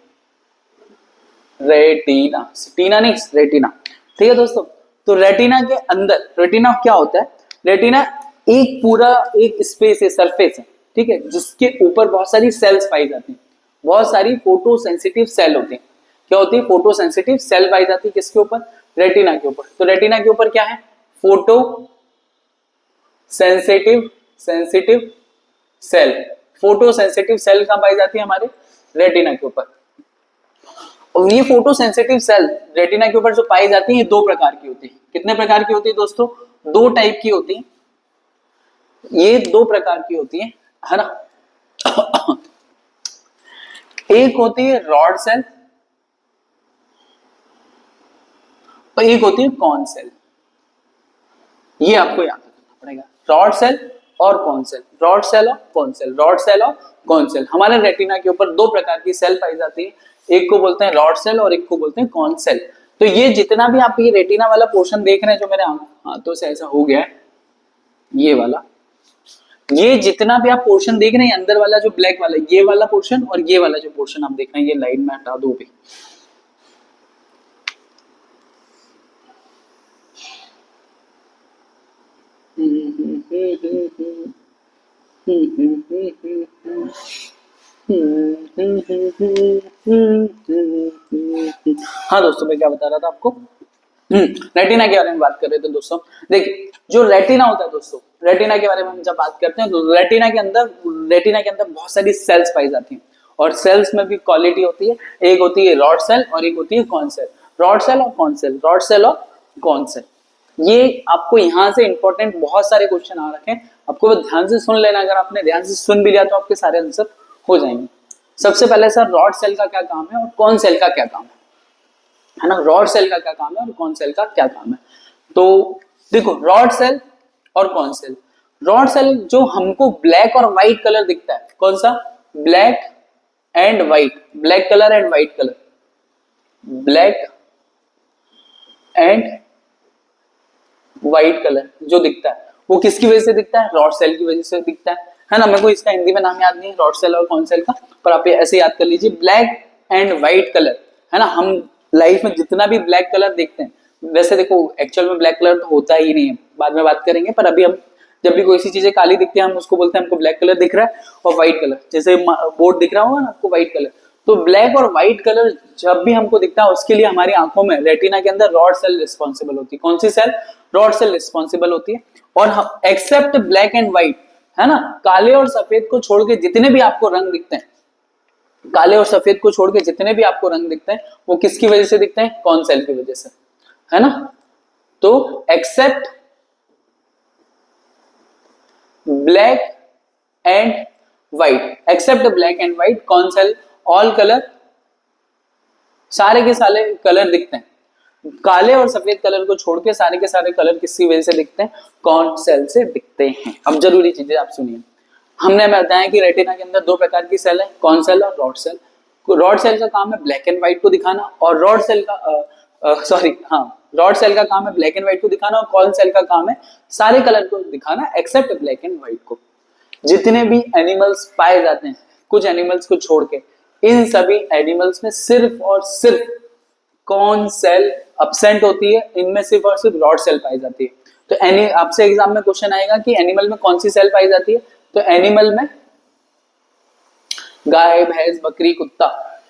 रेटिना, टीना नहीं, रेटिना। ठीक है दोस्तों, तो रेटिना के अंदर, रेटिना क्या होता है, रेटिना एक पूरा एक स्पेस है, सरफेस है, ठीक है, जिसके ऊपर बहुत सारी सेल्स पाई जाती हैं। बहुत सारी फोटो सेंसिटिव सेल होती है। क्या होती है, फोटो सेंसिटिव सेल पाई जाती है किसके ऊपर, रेटिना के ऊपर। तो रेटिना के ऊपर क्या है, photo sensitive cell. Photo sensitive cell कहां पाई जाती है, हमारे रेटिना के ऊपर। और ये फोटो सेंसिटिव सेल रेटिना के ऊपर जो पाई जाती है, दो प्रकार की होती है। कितने प्रकार की होती है दोस्तों, दो टाइप की होती है। ये दो प्रकार की होती है ना। एक होती है रॉड सेल और एक होती है कॉन सेल। ये आपको याद रखना पड़ेगा, रॉड सेल और कॉन सेल, रॉड सेल और कॉन सेल, रॉड सेल और कॉन सेल। हमारे रेटिना के ऊपर दो प्रकार की सेल पाई जाती है, एक को बोलते हैं रॉड सेल और एक को बोलते हैं कॉन सेल। तो ये जितना भी आप ये रेटिना वाला पोर्शन देख रहे हैं, जो मेरे हाथों से ऐसा हो गया है, ये वाला, ये जितना भी आप पोर्शन देख रहे हैं अंदर वाला जो ब्लैक वाला, ये वाला पोर्शन और ये वाला जो पोर्शन आप देख रहे हैं, ये लाइन में हटा दो भी। हाँ दोस्तों, मैं क्या बता रहा था आपको, रेटिना के बारे में बात कर रहे थे दोस्तों। देखिए, जो रेटिना होता है दोस्तों, रेटिना के बारे में हम जब बात करते हैं तो रेटिना के अंदर बहुत सारी सेल्स पाई जाती हैं, और सेल्स में भी क्वालिटी होती है। एक होती है रॉड सेल और एक होती है कॉन सेल। रॉड सेल और कॉन सेल, रॉड सेल और कॉन सेल, ये आपको यहाँ से इंपॉर्टेंट बहुत सारे क्वेश्चन आ रखे हैं, आपको ध्यान से सुन लेना। अगर आपने ध्यान से सुन भी लिया तो आपके सारे आंसर हो जाएंगे। सबसे पहले सर, रॉड सेल का क्या काम है और कॉन सेल का क्या काम है ना। रॉड सेल का क्या काम है और कॉन सेल का क्या काम है, तो देखो, रॉड सेल और कॉन सेल। रॉड सेल जो हमको ब्लैक और व्हाइट कलर दिखता है, कौन सा, black and white, black colour and white colour, black and white colour जो दिखता है वो किसकी वजह से दिखता है, रॉड सेल की वजह से दिखता है ना। मेरे को इसका हिंदी में नाम याद नहीं है रॉड सेल और कॉन सेल का, पर आप ऐसे याद कर लीजिए, ब्लैक एंड व्हाइट कलर, है ना। हम लाइफ में जितना भी ब्लैक कलर देखते हैं, वैसे देखो एक्चुअल में ब्लैक कलर तो होता ही नहीं है, बाद में बात करेंगे, पर अभी हम जब भी कोई सी चीजें काली दिखती है हम उसको बोलते हैं हमको ब्लैक कलर दिख रहा है, और व्हाइट कलर, जैसे बोर्ड दिख रहा होगा ना आपको व्हाइट कलर, तो ब्लैक और व्हाइट कलर जब भी हमको दिखता है उसके लिए हमारी आंखों में रेटिना के अंदर रॉड सेल रिस्पॉन्सिबल होती है। कौन सी सेल? रॉड सेल रिस्पॉन्सिबल होती है। और हम एक्सेप्ट ब्लैक एंड व्हाइट, है ना, काले और सफेद को छोड़ के जितने भी आपको रंग दिखते हैं, काले और सफेद को छोड़ के जितने भी आपको रंग दिखते हैं वो किसकी वजह से दिखते हैं? कौन सेल की वजह से, है ना। तो except black and white, except black and white, कौन सेल, ऑल कलर, सारे के सारे कलर दिखते हैं। काले और सफेद कलर को छोड़ के सारे के सारे कलर किसकी वजह से दिखते हैं? कौन सेल से दिखते हैं। अब जरूरी चीजें आप सुनिए, हमने बताया कि रेटिना के अंदर दो प्रकार की सेल है, कौन सेल और रॉड सेल। रॉड सेल का काम है ब्लैक एंड व्हाइट को दिखाना, और रॉड सेल का रॉड सेल का काम है ब्लैक एंड व्हाइट को दिखाना, और कौन सेल का काम है सारे कलर को दिखाना एक्सेप्ट ब्लैक एंड व्हाइट को। जितने भी एनिमल्स पाए जाते हैं, कुछ एनिमल्स को छोड़ के, इन सभी एनिमल्स में सिर्फ और सिर्फ कौन सेल अब्सेंट होती है, इनमें सिर्फ और सिर्फ रॉड सेल पाई जाती है। तो आपसे एग्जाम में क्वेश्चन आएगा कि एनिमल में कौन सी सेल पाई जाती है, तो एनिमल में गाय, भैंस, बकरी, कुत्ता,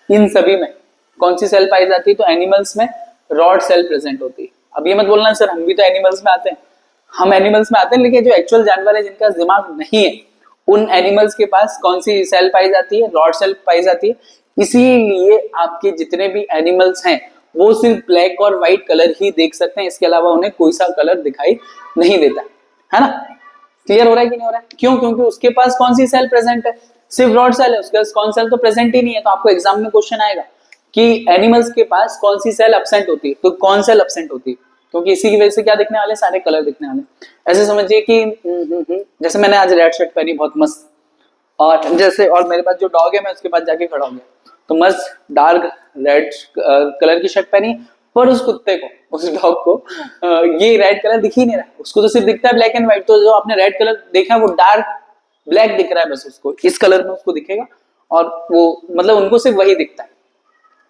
इन सभी में कौन सी सेल पाई जाती है? तो एनिमल्स में रॉड सेल प्रेजेंट होती है। अब ये मत बोलना सर हम भी तो एनिमल्स में आते हैं, हम एनिमल्स में आते हैं, लेकिन जो एक्चुअल जानवर है जिनका दिमाग नहीं है, उन एनिमल्स के पास कौन सी सेल पाई जाती है? रॉड सेल पाई जाती है। इसीलिए आपके जितने भी एनिमल्स हैं वो सिर्फ ब्लैक और व्हाइट कलर ही देख सकते हैं, इसके अलावा उन्हें कोई सा कलर दिखाई नहीं देता, है ना। क्लियर हो रहा है कि नहीं हो रहा है? क्यों? क्योंकि उसके पास कौन सी सेल प्रेजेंट है? सिर्फ रॉड सेल है, उसके पास कौन सेल तो प्रेजेंट ही नहीं है। तो आपको एग्जाम में क्वेश्चन आएगा कि एनिमल्स के पास कौन सी सेल अब्सेंट होती है, तो कौन सेल अब्सेंट होती है, क्योंकि इसी की वजह से क्या दिखने वाले? सारे कलर दिखने वाले। ऐसे समझिए कि जैसे मैंने आज रेड शर्ट पहनी, बहुत मस्त, और जैसे और मेरे पास जो डॉग है मैं उसके पास जाके खड़ा हो गया, तो मस्त डार्क रेड कलर की शर्ट पहनी, पर उस कुत्ते को, उस डॉग को ये रेड कलर दिख ही नहीं रहा, उसको तो सिर्फ दिखता है ब्लैक एंड व्हाइट। तो जो आपने रेड कलर देखा है वो डार्क ब्लैक दिख रहा है, बस उसको इस कलर में उसको दिखेगा, और वो मतलब उनको सिर्फ वही दिखता है।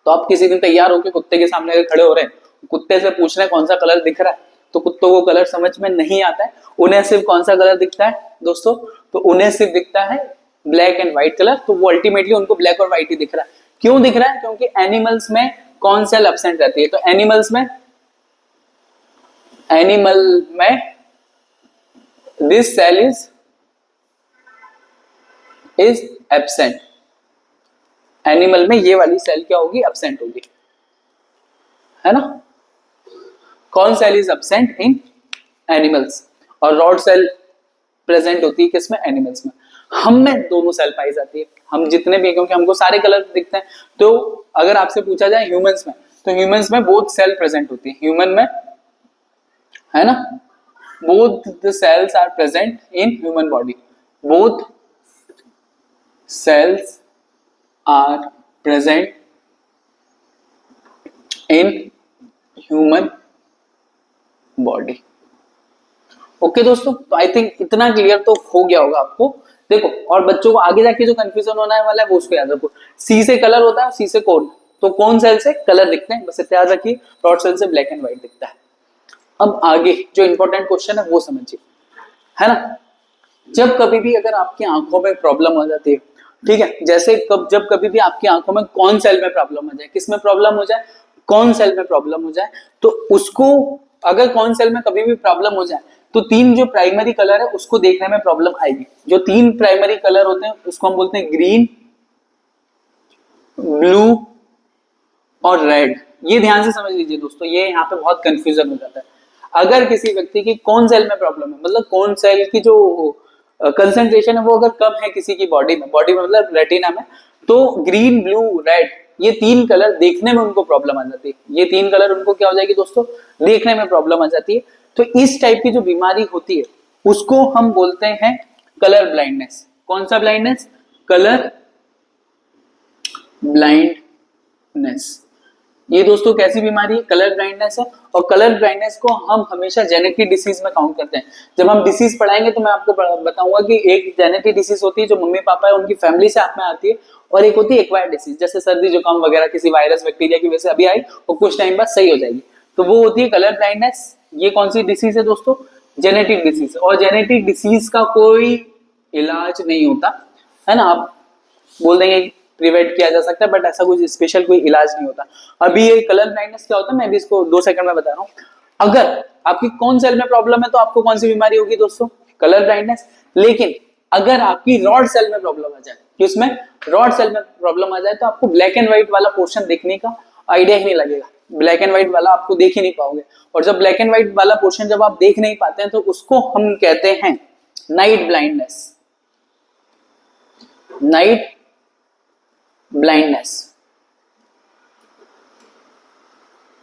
तो आप किसी दिन तैयार होकर कुत्ते के सामने अगर खड़े हो रहे हैं, कुत्ते से पूछ रहे हैं कौन सा कलर दिख रहा है, तो कुत्तों को कलर समझ में नहीं आता है, उन्हें सिर्फ कौन सा कलर दिखता है दोस्तों? तो उन्हें सिर्फ दिखता है ब्लैक एंड व्हाइट कलर। तो वो अल्टीमेटली उनको ब्लैक और व्हाइट ही दिख रहा है। क्यों दिख रहा है? क्योंकि एनिमल्स में कौन सेल एब्सेंट रहती है? तो एनिमल में this cell is absent. Animal में ये वाली सेल क्या होगी? एब्सेंट होगी, है ना। कौन cell is absent in animals, और रॉड सेल प्रेजेंट होती है किसमें? एनिमल्स में। हम में दोनों सेल पाई जाती है, हम जितने भी, क्योंकि हमको सारे कलर दिखते हैं। तो अगर आपसे पूछा जाए ह्यूमंस में, तो ह्यूमंस में बोथ सेल प्रेजेंट होती है, ह्यूमन में, है ना, both the cells are present in human body, both cells are present in human body. Okay दोस्तों, तो आई थिंक इतना क्लियर तो हो गया होगा आपको। देखो, और बच्चों को आगे जाके जो कंफ्यूजन होना है वाला है वो उसको याद रखो। सी से कलर होता है, सी से कोन, तो कौन सेल से कलर दिखते हैं, बस इतना याद रखिए। रॉड सेल से ब्लैक एंड व्हाइट दिखता है। अब आगे जो इंपॉर्टेंट क्वेश्चन है वो समझिए, है ना। जब कभी भी अगर आपकी आंखों में प्रॉब्लम हो जाती है, ठीक है, जैसे जब कभी भी आपकी आंखों में कौन सेल में प्रॉब्लम हो जाए, किस में प्रॉब्लम हो जाए? कौन सेल में प्रॉब्लम हो जाए, तो उसको, अगर कौन सेल में कभी भी प्रॉब्लम हो जाए, तो तीन जो प्राइमरी कलर है उसको देखने में प्रॉब्लम आएगी। जो तीन प्राइमरी कलर होते हैं उसको हम बोलते हैं ग्रीन, ब्लू और रेड। ये ध्यान से समझ लीजिए दोस्तों, ये यहाँ पे बहुत कंफ्यूजन हो जाता है। अगर किसी व्यक्ति की कौन सेल में प्रॉब्लम है, मतलब कौन सेल की जो कंसंट्रेशन है वो अगर कम है किसी की बॉडी में मतलब रेटिना में, तो ग्रीन, ब्लू, रेड, ये तीन कलर देखने में उनको प्रॉब्लम आ जाती है। ये तीन कलर उनको क्या हो जाएगी दोस्तों? देखने में प्रॉब्लम आ जाती है। तो इस टाइप की जो बीमारी होती है उसको हम बोलते हैं कलर ब्लाइंडनेस। कौन सा ब्लाइंडनेस? Colour blindness. ये दोस्तों कैसी बीमारी है? कलर ब्लाइंडनेस है। और कलर ब्लाइंडनेस को हम हमेशा जेनेटिक डिसीज में काउंट करते हैं। जब हम डिसीज पढ़ाएंगे तो मैं आपको बताऊंगा कि एक जेनेटिक डिसीज होती है जो मम्मी पापा है उनकी फैमिली से आप में आती है, और एक होती है एक्वायर्ड डिसीज, जैसे सर्दी जुकाम वगैरह किसी वायरस बैक्टीरिया की वजह से अभी आई और कुछ टाइम बाद सही हो जाएगी, तो वो होती है कलर ब्लाइंडनेस। ये कौन सी डिसीज है दोस्तों? Genetic disease. और जेनेटिक डिसीज का कोई इलाज नहीं होता, है ना। आप बोल देंगे प्रिवेंट किया जा सकता है, बट ऐसा कुछ स्पेशल कोई इलाज नहीं होता। अभी ये कलर ब्लाइंडनेस क्या होता है मैं भी इसको 2 सेकंड में बता रहा हूँ। अगर आपकी कौन सेल में प्रॉब्लम है तो आपको कौन सी बीमारी होगी दोस्तों, कलर ब्लाइंडनेस। लेकिन अगर आपकी रॉड सेल में प्रॉब्लम आ जाए, कि उसमें रॉड सेल में प्रॉब्लम आ जाए, तो आपको ब्लैक एंड व्हाइट वाला पोर्शन देखने का आइडिया ही नहीं लगेगा, ब्लैक एंड व्हाइट वाला आपको देख ही नहीं पाओगे। और जब ब्लैक एंड व्हाइट वाला पोर्शन जब आप देख नहीं पाते हैं तो उसको हम कहते हैं नाइट ब्लाइंडनेस, नाइट ब्लाइंडनेस।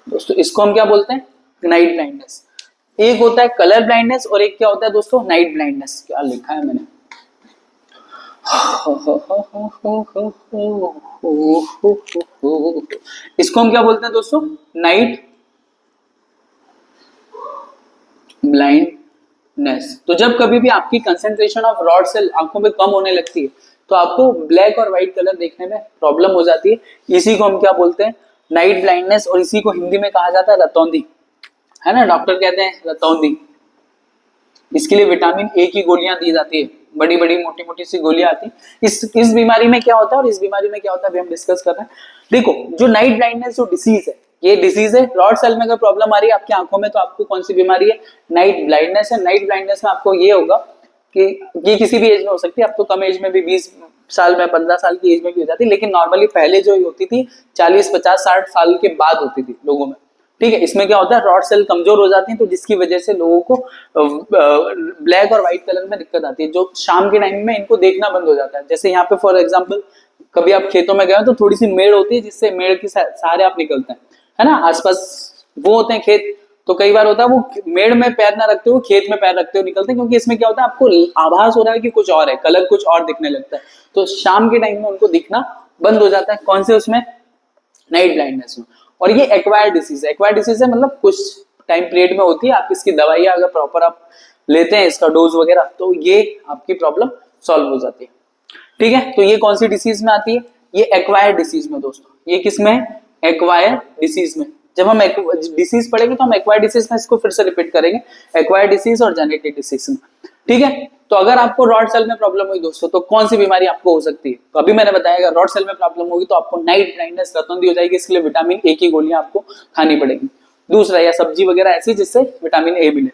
दोस्तों इसको हम क्या बोलते हैं, नाइट ब्लाइंडनेस। एक होता है कलर ब्लाइंडनेस और एक क्या होता है दोस्तों, नाइट ब्लाइंडनेस। क्या लिखा है मैंने, इसको हम क्या बोलते हैं दोस्तों, नाइट ब्लाइंडनेस। तो जब कभी भी आपकी कंसेंट्रेशन ऑफ रॉड सेल आंखों में कम होने लगती है तो आपको ब्लैक और व्हाइट कलर देखने में प्रॉब्लम हो जाती है। इसी को हम क्या बोलते हैं, नाइट ब्लाइंडनेस। और इसी को हिंदी में कहा जाता है रतौंधी, है ना, डॉक्टर कहते हैं रतौंधी। इसके लिए विटामिन ए की गोलियां दी जाती है, बड़ी बड़ी मोटी मोटी सी गोलियां आती है। इस बीमारी में क्या होता है और इस बीमारी में क्या होता है अभी हम डिस्कस कर रहे हैं। देखो जो नाइट ब्लाइंडनेस जो डिसीज है, ये डिसीज है, रॉड सेल में अगर प्रॉब्लम आ रही है आपकी आंखों में तो आपको कौन सी बीमारी है, नाइट ब्लाइंडनेस है। नाइट ब्लाइंडनेस में आपको ये होगा कि ये किसी भी एज में हो सकती है, अब तो कम एज में भी 20 साल में 15 साल की एज में भी हो जाती है, लेकिन नॉर्मली पहले जो होती थी 40 50 60 साल के बाद होती थी लोगों में। ठीक है, इसमें क्या होता है रॉड सेल कमजोर हो जाती हैं तो जिसकी वजह से लोगों को ब्लैक और व्हाइट कलर में दिक्कत आती है, जो शाम के टाइम में इनको देखना बंद हो जाता है। जैसे यहाँ पे फॉर एग्जांपल कभी आप खेतों में गए हो तो थोड़ी सी मेड़ होती है जिससे मेड़ के सहारे आप निकलते हैं, है ना, आसपास वो होते हैं खेत। तो कई बार होता है वो मेड़ में पैर ना रखते हुए खेत में पैर रखते हुए निकलते हैं, क्योंकि इसमें क्या होता है आपको आभास हो रहा है कि कुछ और है, कलर कुछ और दिखने लगता है, तो शाम के टाइम में उनको दिखना बंद हो जाता है। कौन से उसमें, नाइट ब्लाइंडनेस में। और ये एक्वायर्ड डिसीज है, एक्वायर्ड डिसीज है मतलब कुछ टाइम पीरियड में होती है, आप इसकी दवाइयां अगर प्रॉपर आप लेते हैं इसका डोज वगैरह तो ये आपकी प्रॉब्लम सॉल्व हो जाती है। ठीक है, तो ये कौन सी डिसीज में आती है, ये एक्वायर्ड डिसीज में दोस्तों। ये किसमें है, एक्वायर्ड डिसीज में। जब हम डिसीज पढ़ेंगे तो हम एक्वायर्ड डिसीज में इसको फिर से रिपीट करेंगे, एक्वायर्ड डिसीज और जेनेटिक डिसीज में। ठीक है, तो अगर आपको रॉड सेल में प्रॉब्लम हुई दोस्तों तो कौन सी बीमारी आपको हो सकती है, तो अभी मैंने बताया अगर रॉड सेल में प्रॉब्लम होगी तो आपको नाइट ब्लाइंडनेस रतौंधी हो जाएगी, इसके लिए विटामिन ए की गोलियां आपको खानी पड़ेगी। दूसरा, या सब्जी वगैरह ऐसी जिससे विटामिन ए मिले।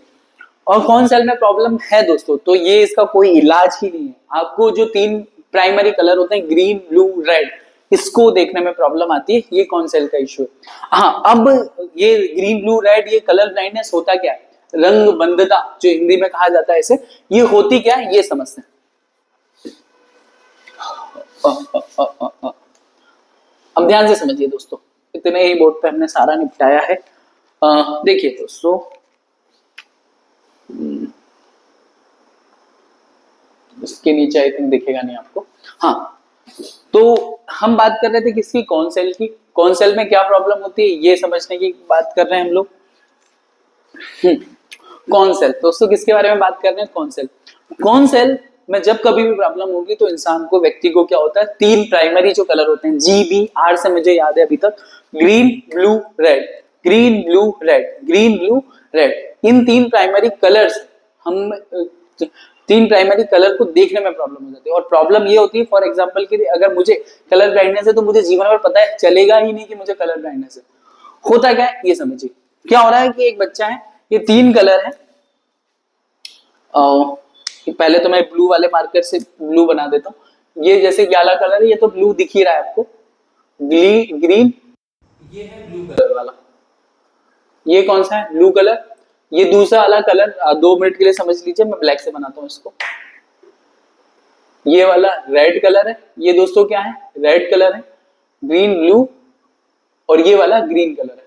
और कौन सेल में प्रॉब्लम है दोस्तों, तो ये इसका कोई इलाज ही नहीं है। आपको जो 3 प्राइमरी कलर होते हैं ग्रीन ब्लू रेड, इसको देखने में प्रॉब्लम आती है, ये कौन सेल का इश्यू है। हाँ, अब ये ग्रीन ब्लू रेड ये कलर ब्लाइंडनेस होता क्या है, रंग बंधता जो हिंदी में कहा जाता है इसे, ये होती क्या है ये समझते हैं। अब ध्यान से समझिए दोस्तों, इतने ही बोर्ड पे हमने सारा निपटाया है। देखिए दोस्तों, इसके नीचे आई थिंक दिखेगा नहीं आपको। हाँ, तो हम बात कर रहे थे किसकी, कौन सेल की। कौन सेल में क्या प्रॉब्लम होती है ये समझने की बात कर रहे हैं हम लोग। कौन सेल दोस्तों, किसके बारे में बात कर रहे हैं, कौन सेल। कौन सेल में जब कभी भी प्रॉब्लम होगी तो इंसान को, व्यक्ति को क्या होता है, 3 प्राइमरी जो कलर होते हैं, GBR से मुझे याद है अभी तक, green blue red, green blue red, green blue red, इन 3 प्राइमरी कलर्स, हम 3 प्राइमरी कलर को देखने में प्रॉब्लम हो जाती है। और प्रॉब्लम ये होती है फॉर एग्जांपल कि अगर मुझे कलर ब्लाइंडनेस है तो मुझे जीवन भर पता है चलेगा ही नहीं कि मुझे कलर ब्लाइंडनेस है। होता क्या है ये समझिए, क्या हो रहा है कि एक बच्चा है, ये 3 कलर है, पहले तो मैं ब्लू वाले मार्कर से ब्लू बना देता हूँ। ये जैसे काला कलर है, ये तो ब्लू दिख ही रहा है आपको, ग्रीन, ये है ब्लू कलर वाला, ये कौन सा है, ब्लू कलर। ये दूसरा वाला कलर 2 मिनट के लिए समझ लीजिए, मैं ब्लैक से बनाता हूँ इसको। ये वाला रेड कलर है, ये दोस्तों क्या है, रेड कलर है, ग्रीन ब्लू, और ये वाला ग्रीन कलर है।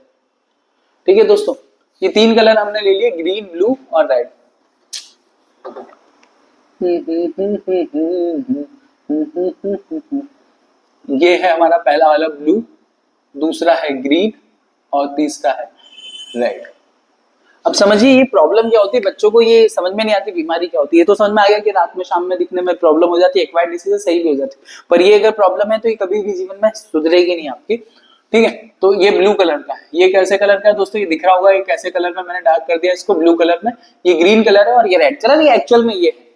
ठीक है दोस्तों, ये 3 कलर हमने ले लिए, ग्रीन ब्लू और रेड। ये है हमारा पहला वाला ब्लू, दूसरा है ग्रीन और तीसरा है रेड। अब समझिए ये प्रॉब्लम क्या होती है, बच्चों को ये समझ में नहीं आती बीमारी क्या होती है। तो समझ में आ गया कि रात में शाम में दिखने में प्रॉब्लम हो जाती है, एक्वायर्ड डिसीज सही भी हो जाती है, पर ये अगर प्रॉब्लम है तो ये कभी भी जीवन में सुधरेगी नहीं आपकी। ठीक है, तो ये ब्लू कलर का है, ये कैसे कलर का है दोस्तों, ये दिख रहा होगा, ये कैसे कलर में मैंने डार्क कर दिया इसको ब्लू कलर में, ये ग्रीन कलर है और ये रेड कलर, ये एक्चुअल में ये है।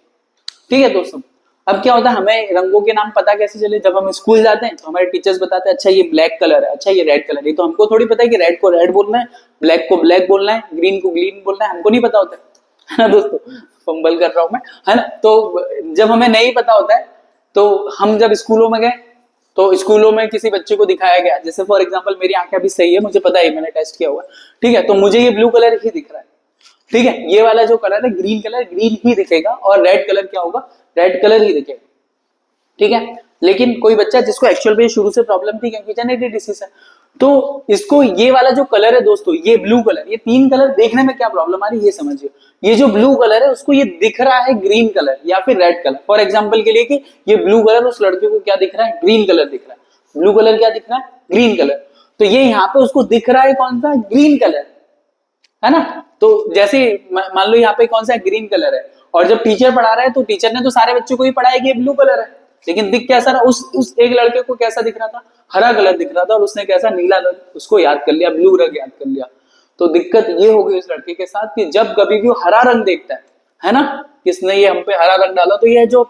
ठीक है दोस्तों, अब क्या होता है, हमें रंगों के नाम पता कैसे चले? जब हम स्कूल जाते हैं तो हमारे टीचर्स बताते हैं अच्छा ये ब्लैक कलर है, अच्छा ये रेड कलर है। तो हमको थोड़ी पता है कि रेड को रेड बोलना है, ब्लैक को ब्लैक बोलना है, ग्रीन को ग्रीन बोलना है, हमको नहीं पता होता है ना दोस्तों। फंबल कर रहा हूं मैं, है ना। तो जब हमें नहीं पता होता है तो हम जब स्कूलों में गए तो स्कूलों में किसी बच्चे को दिखाया गया, जैसे फॉर एग्जांपल मेरी आंखें अभी सही है, मुझे पता है, मैंने टेस्ट किया हुआ, ठीक है, तो मुझे ये ब्लू कलर ही दिख रहा है, ठीक है, ये वाला जो कलर है ग्रीन कलर, ग्रीन ही दिखेगा, और रेड कलर क्या होगा, रेड कलर ही दिखेगा, ठीक है। लेकिन कोई बच्चा जिसको एक्चुअल में शुरू से प्रॉब्लम थी क्योंकि जेनेटिक डिसीज है, तो इसको ये वाला जो कलर है दोस्तों, ये ब्लू कलर, ये तीन कलर देखने में क्या प्रॉब्लम आ रही है ये समझिए। ये जो ब्लू कलर है उसको ये दिख रहा है ग्रीन कलर या फिर रेड कलर। फॉर एग्जांपल के लिए कि ये ब्लू कलर उस लड़के को क्या दिख रहा है, ग्रीन कलर दिख रहा है। ब्लू कलर क्या दिख रहा है, ग्रीन कलर। तो ये यहाँ पे उसको दिख रहा है कौन सा, ग्रीन कलर, है ना। तो जैसे मान लो यहाँ पे कौन सा ग्रीन कलर है, और जब टीचर पढ़ा रहा है तो टीचर ने तो सारे बच्चों को ही पढ़ाया कि ये ब्लू कलर है, लेकिन दिख कैसा रहा, उस एक लड़के को कैसा दिख रहा था, हरा कलर दिख रहा था, और उसने कैसा, नीला रंग उसको याद कर लिया, ब्लू रंग याद कर लिया। तो दिक्कत ये हो गई उस लड़के के साथ कि जब कभी भी वो हरा रंग देखता है ना, किसने ये हम पे हरा रंग डाला, तो ये जो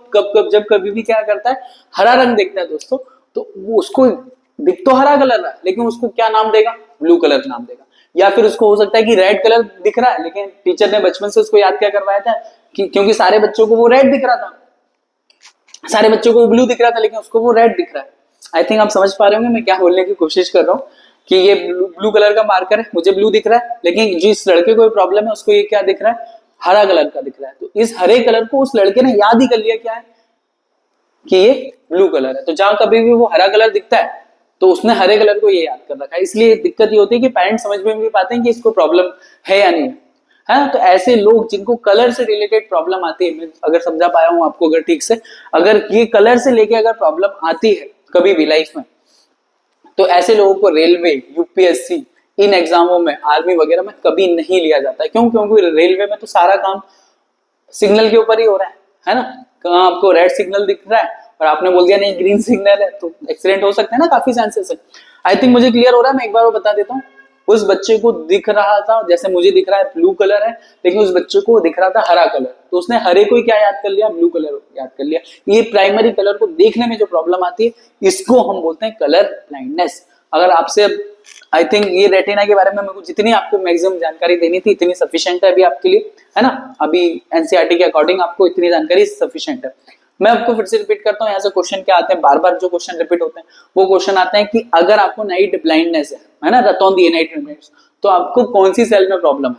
जब कभी भी क्या करता है, हरा रंग देखता है दोस्तों, तो वो उसको दिख तो हरा कलर रहा है, लेकिन उसको क्या नाम देगा, ब्लू कलर नाम देगा। या फिर उसको हो सकता है कि रेड कलर दिख रहा है, लेकिन टीचर ने बचपन से उसको याद क्या करवाया था कि क्योंकि सारे बच्चों को वो रेड दिख रहा था, सारे बच्चों को ब्लू दिख रहा था, लेकिन उसको वो रेड दिख रहा है। आई थिंक आप समझ पा रहे होंगे मैं क्या बोलने की कोशिश कर रहा हूँ, कि ये ब्लू कलर का मार्कर है, मुझे ब्लू दिख रहा है, लेकिन जिस लड़के को प्रॉब्लम है उसको ये क्या दिख रहा है, हरा कलर का दिख रहा है। तो इस हरे कलर को उस लड़के ने याद ही कर लिया क्या है, कि ये ब्लू कलर है। तो जहां कभी भी वो हरा कलर दिखता है तो उसने हरे कलर को ये याद कर रखा है। इसलिए दिक्कत ये होती है कि पेरेंट्स समझ में भी पाते हैं कि इसको प्रॉब्लम है या नहीं है। तो ऐसे लोग जिनको कलर से रिलेटेड प्रॉब्लम आती है, मैं अगर समझा पाया हूं आपको अगर ठीक से, अगर ये कलर से लेके अगर प्रॉब्लम आती है कभी भी लाइफ में, तो ऐसे लोगों को रेलवे, यूपीएससी, इन एग्जामों में, आर्मी वगैरह में कभी नहीं लिया जाता है। क्यों? क्योंकि रेलवे में तो सारा काम सिग्नल के ऊपर ही हो रहा है ना। कहाँ आपको रेड सिग्नल दिख रहा है और आपने बोल दिया नहीं ग्रीन सिग्नल है, तो एक्सीडेंट हो सकते हैं ना, काफी चांसेस है। आई थिंक मुझे क्लियर हो रहा है, मैं एक बार वो बता देता हूँ। उस बच्चे को दिख रहा था, जैसे मुझे दिख रहा है ब्लू कलर है, लेकिन उस बच्चे को दिख रहा था हरा कलर, तो उसने हरे को ही क्या याद कर लिया, ब्लू कलर याद कर लिया। ये प्राइमरी कलर को देखने में जो प्रॉब्लम आती है, इसको हम बोलते हैं कलर ब्लाइंडनेस। अगर आपसे, आई थिंक ये रेटिना के बारे में मेरे को जितनी आपको मैक्सिमम जानकारी देनी थी इतनी सफिशिएंट है अभी आपके लिए, है ना। अभी एनसीईआरटी के अकॉर्डिंग आपको इतनी जानकारी सफिशिएंट है। मैं आपको फिर से रिपीट करता हूँ, यहाँ से क्वेश्चन क्या आते हैं, बार बार जो क्वेश्चन रिपीट होते हैं वो क्वेश्चन आते हैं कि अगर आपको नाइट ब्लाइंडनेस है ना, रतौंधी है नाइट ब्लाइंडनेस, तो आपको कौन सी सेल में प्रॉब्लम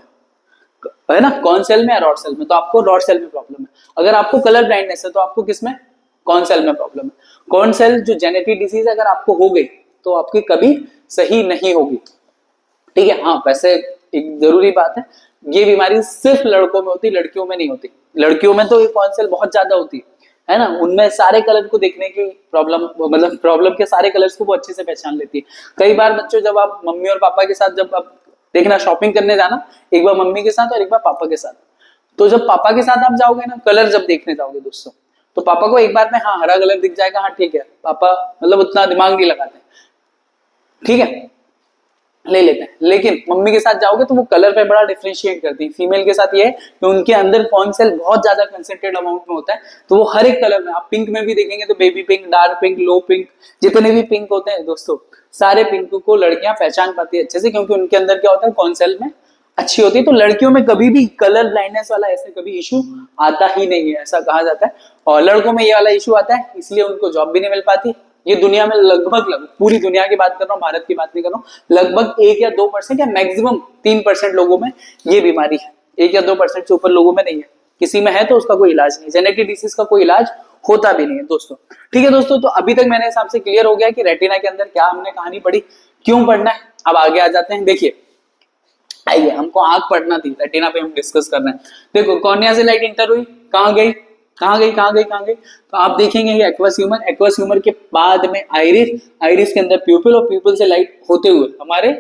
है ना, कौन सेल में या रॉड सेल में, तो आपको रॉड सेल में प्रॉब्लम है। अगर आपको कलर ब्लाइंडनेस है तो आपको किसमें, कौन सेल में प्रॉब्लम है। कौन सेल जो जेनेटिक डिसीज अगर आपको हो गई तो आपकी कभी सही नहीं होगी, ठीक है। हाँ, वैसे एक जरूरी बात है, ये बीमारी सिर्फ लड़कों में होती, लड़कियों में नहीं होती। लड़कियों में तो कौन सेल बहुत ज्यादा होती है ना, उनमें सारे कलर को देखने की प्रॉब्लम, मतलब प्रॉब्लम के सारे कलर्स को वो अच्छे से पहचान लेती है। कई बार बच्चों, जब आप मम्मी और पापा के साथ, जब आप देखना शॉपिंग करने जाना, एक बार मम्मी के साथ और एक बार पापा के साथ, तो जब पापा के साथ आप जाओगे ना, कलर जब देखने जाओगे दोस्तों, तो पापा को एक बार में हाँ हरा कलर दिख जाएगा, हाँ ठीक है, पापा मतलब उतना दिमाग नहीं लगाते, ठीक है, ले लेते हैं। लेकिन मम्मी के साथ जाओगे तो वो कलर पे बड़ा डिफरेंशिएट करती है। फीमेल के साथ ये है कि उनके अंदर कौन सेल बहुत ज्यादा कंसेंट्रेटेड अमाउंट में होता है, तो वो हर एक कलर में, आप पिंक में भी देखेंगे तो बेबी पिंक, डार्क पिंक, लो पिंक, जितने भी पिंक होते हैं दोस्तों, सारे पिंक को लड़कियां पहचान पाती है अच्छे से, क्योंकि उनके अंदर क्या होता है, कौन सेल में अच्छी होती है। तो लड़कियों में कभी भी कलर ब्लाइंडनेस वाला ऐसे कभी इशू आता ही नहीं है, ऐसा कहा जाता है। और लड़कों में ये वाला इशू आता है, इसलिए उनको जॉब भी नहीं मिल पाती। ये दुनिया में लगभग पूरी दुनिया की बात कर रहा हूँ, भारत की बात नहीं कर रहा हूँ, लगभग 1 या 2% या मैक्सिमम 3% लोगों में ये बीमारी है। 1 या 2% से ऊपर लोगों में नहीं है। किसी में है तो उसका कोई इलाज नहीं, जेनेटिक डिसीज का कोई इलाज होता भी नहीं है दोस्तों, ठीक है दोस्तों। तो अभी तक मेरे हिसाब से क्लियर हो गया कि रेटिना के अंदर क्या हमने कहानी पढ़ी, क्यों पढ़ना है। अब आगे आ जाते हैं। देखिए, आइए, हमको आंख पढ़ना थी, रेटिना पे हम डिस्कस कर रहे हैं। देखो, कॉर्निया से लाइट इंटर हुई, कहाँ गई, कहाँ गई, कहाँ गई, कहाँ गई, तो आप देखेंगे ये एक्वस ह्यूमर, एक्वस ह्यूमर के बाद में आइरिस, आइरिस के अंदर प्यूपिल, और प्यूपिल से लाइट होते हुए हमारे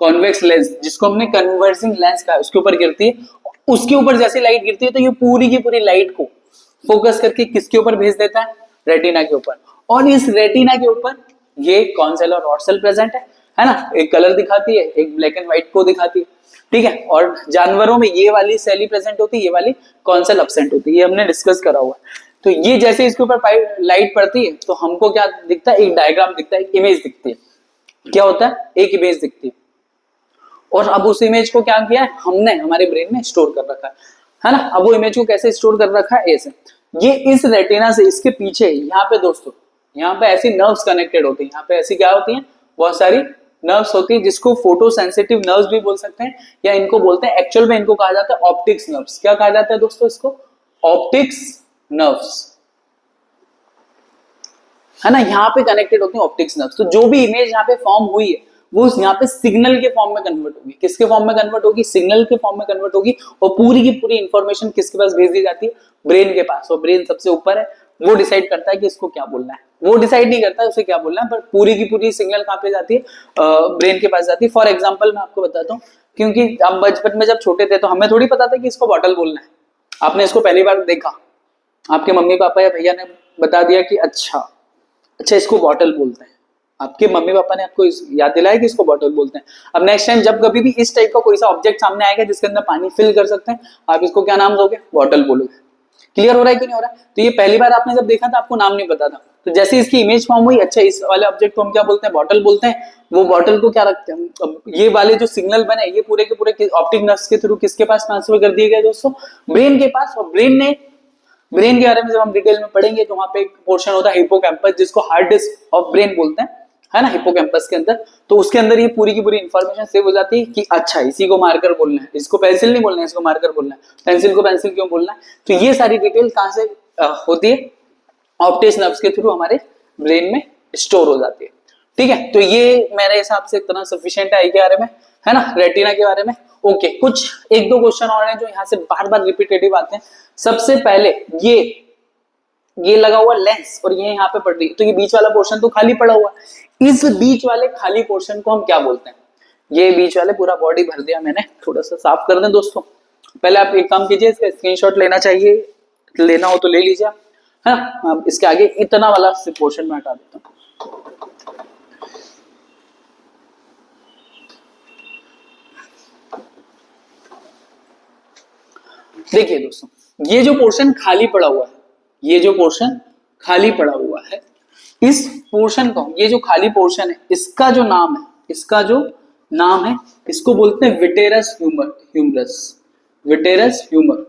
कॉन्वेक्स लेंस, जिसको हमने कन्वर्जिंग लेंस कहा, उसके ऊपर गिरती है। उसके ऊपर जैसे लाइट गिरती है तो ये पूरी की पूरी लाइट को फोकस करके किसके ऊपर भेज देता है, रेटिना के ऊपर। और इस रेटिना के ऊपर ये कौन सेल और रॉड सेल प्रेजेंट है ना, एक कलर दिखाती है, एक ब्लैक एंड व्हाइट को दिखाती है, ठीक है। और जानवरों में ये वाली सेल ही प्रेजेंट होती है, ये वाली कौन सेल एब्सेंट होती है, ये हमने डिस्कस करा हुआ है। तो ये जैसे इसके ऊपर लाइट पड़ती है तो हमको क्या दिखता है, एक डायग्राम दिखता है, एक इमेज दिखती है। क्या होता है, एक इमेज दिखती है। और अब उस इमेज को क्या किया है हमने हमारे ब्रेन में स्टोर कर रखा है ना। अब वो इमेज को कैसे स्टोर कर रखा है, ऐसे ये इस रेटिना से इसके पीछे यहाँ पे दोस्तों, यहाँ पे ऐसी नर्व्स कनेक्टेड होती है, यहाँ पे ऐसी क्या होती है, बहुत सारी नर्व्स होती है, जिसको फोटो सेंसिटिव नर्व्स भी बोल सकते हैं, या इनको बोलते हैं, एक्चुअल में इनको कहा जाता है ऑप्टिक्स नर्व्स। क्या कहा जाता है दोस्तों इसको, ऑप्टिक्स नर्व्स, है ना। यहाँ पे कनेक्टेड होती है ऑप्टिक्स नर्व्स। तो जो भी इमेज यहाँ पे फॉर्म हुई है वो यहाँ पे सिग्नल के फॉर्म में कन्वर्ट होगी। किसके फॉर्म में कन्वर्ट होगी, सिग्नल के फॉर्म में कन्वर्ट होगी। और पूरी की पूरी इंफॉर्मेशन किसके पास भेज दी जाती है, ब्रेन के पास। और ब्रेन सबसे ऊपर है, वो डिसाइड करता है कि इसको क्या बोलना है। वो डिसाइड नहीं करता है उसे क्या बोलना है, पर पूरी की पूरी सिग्नल कहाँ पे जाती है, ब्रेन के पास जाती है। फॉर एग्जाम्पल मैं आपको बताता हूँ, क्योंकि हम बचपन में जब छोटे थे तो हमें थोड़ी पता था कि इसको बॉटल बोलना है। आपने इसको पहली बार देखा, आपके मम्मी पापा या भैया ने बता दिया कि अच्छा इसको बॉटल बोलते हैं। आपके मम्मी पापा ने आपको याद दिलाया कि इसको बॉटल बोलते हैं। अब नेक्स्ट टाइम जब कभी भी इस टाइप का कोई सा ऑब्जेक्ट सामने आएगा जिसके अंदर पानी फिल कर सकते हैं, आप इसको क्या नाम दोगे, बॉटल बोलोगे। क्लियर हो रहा है कि नहीं हो रहा है। तो ये पहली बार आपने जब देखा था आपको नाम नहीं पता था, तो जैसे इसकी इमेज फॉर्म हुई, अच्छा इस वाले ऑब्जेक्ट को हम क्या बोलते हैं, बॉटल बोलते हैं। वो बॉटल को क्या रखते हैं, अब ये वाले जो सिग्नल बने ये पूरे के पूरे ऑप्टिक नर्व्स के थ्रू किसके पास ट्रांसफर कर दिए गए दोस्तों, ब्रेन के पास। और ब्रेन के बारे में जब हम डिटेल में पढ़ेंगे तो वहां पे एक पोर्शन होता है हिप्पोकैम्पस, जिसको हार्ड डिस्क ऑफ ब्रेन बोलते हैं, है ना, हिप्पोकैम्पस के अंदर। तो उसके अंदर ये पूरी की पूरी इंफॉर्मेशन सेव हो जाती है कि अच्छा इसी को मार्कर बोलना है, इसको पेंसिल नहीं बोलना है, इसको मार्कर बोलना है, पेंसिल को पेंसिल क्यों बोलना है। तो ये सारी डिटेल कहां से होती है, ऑप्टिक्स नर्व्स के थ्रू हमारे ब्रेन में स्टोर हो जाती है। ठीक है, तो ये मेरे हिसाब से इतना सफिशिएंट है के बारे में, है ना, रेटिना के बारे में। ओके, कुछ एक दो क्वेश्चन और हैं जो यहाँ से बार बार रिपीटेटिव आते हैं। सबसे पहले ये लगा हुआ लेंस और ये यहाँ पे पड़ रही है, तो ये बीच वाला पोर्शन तो खाली पड़ा हुआ, इस बीच वाले खाली पोर्शन को हम क्या बोलते हैं, ये बीच वाले पूरा बॉडी भर दिया मैंने, थोड़ा सा साफ कर दें दोस्तों। पहले आप एक काम कीजिए, इसका स्क्रीनशॉट लेना चाहिए, लेना हो तो ले लीजिए, है ना। अब इसके आगे इतना वाला पोर्शन में हटा देता हूँ। देखिए दोस्तों, ये जो पोर्शन खाली पड़ा हुआ है, ये जो पोर्शन खाली पड़ा हुआ है, इस पोर्शन को, ये जो खाली पोर्शन है, इसका जो नाम है, इसको बोलते हैं विटेरस ह्यूमरस। विटेरस ह्यूमर,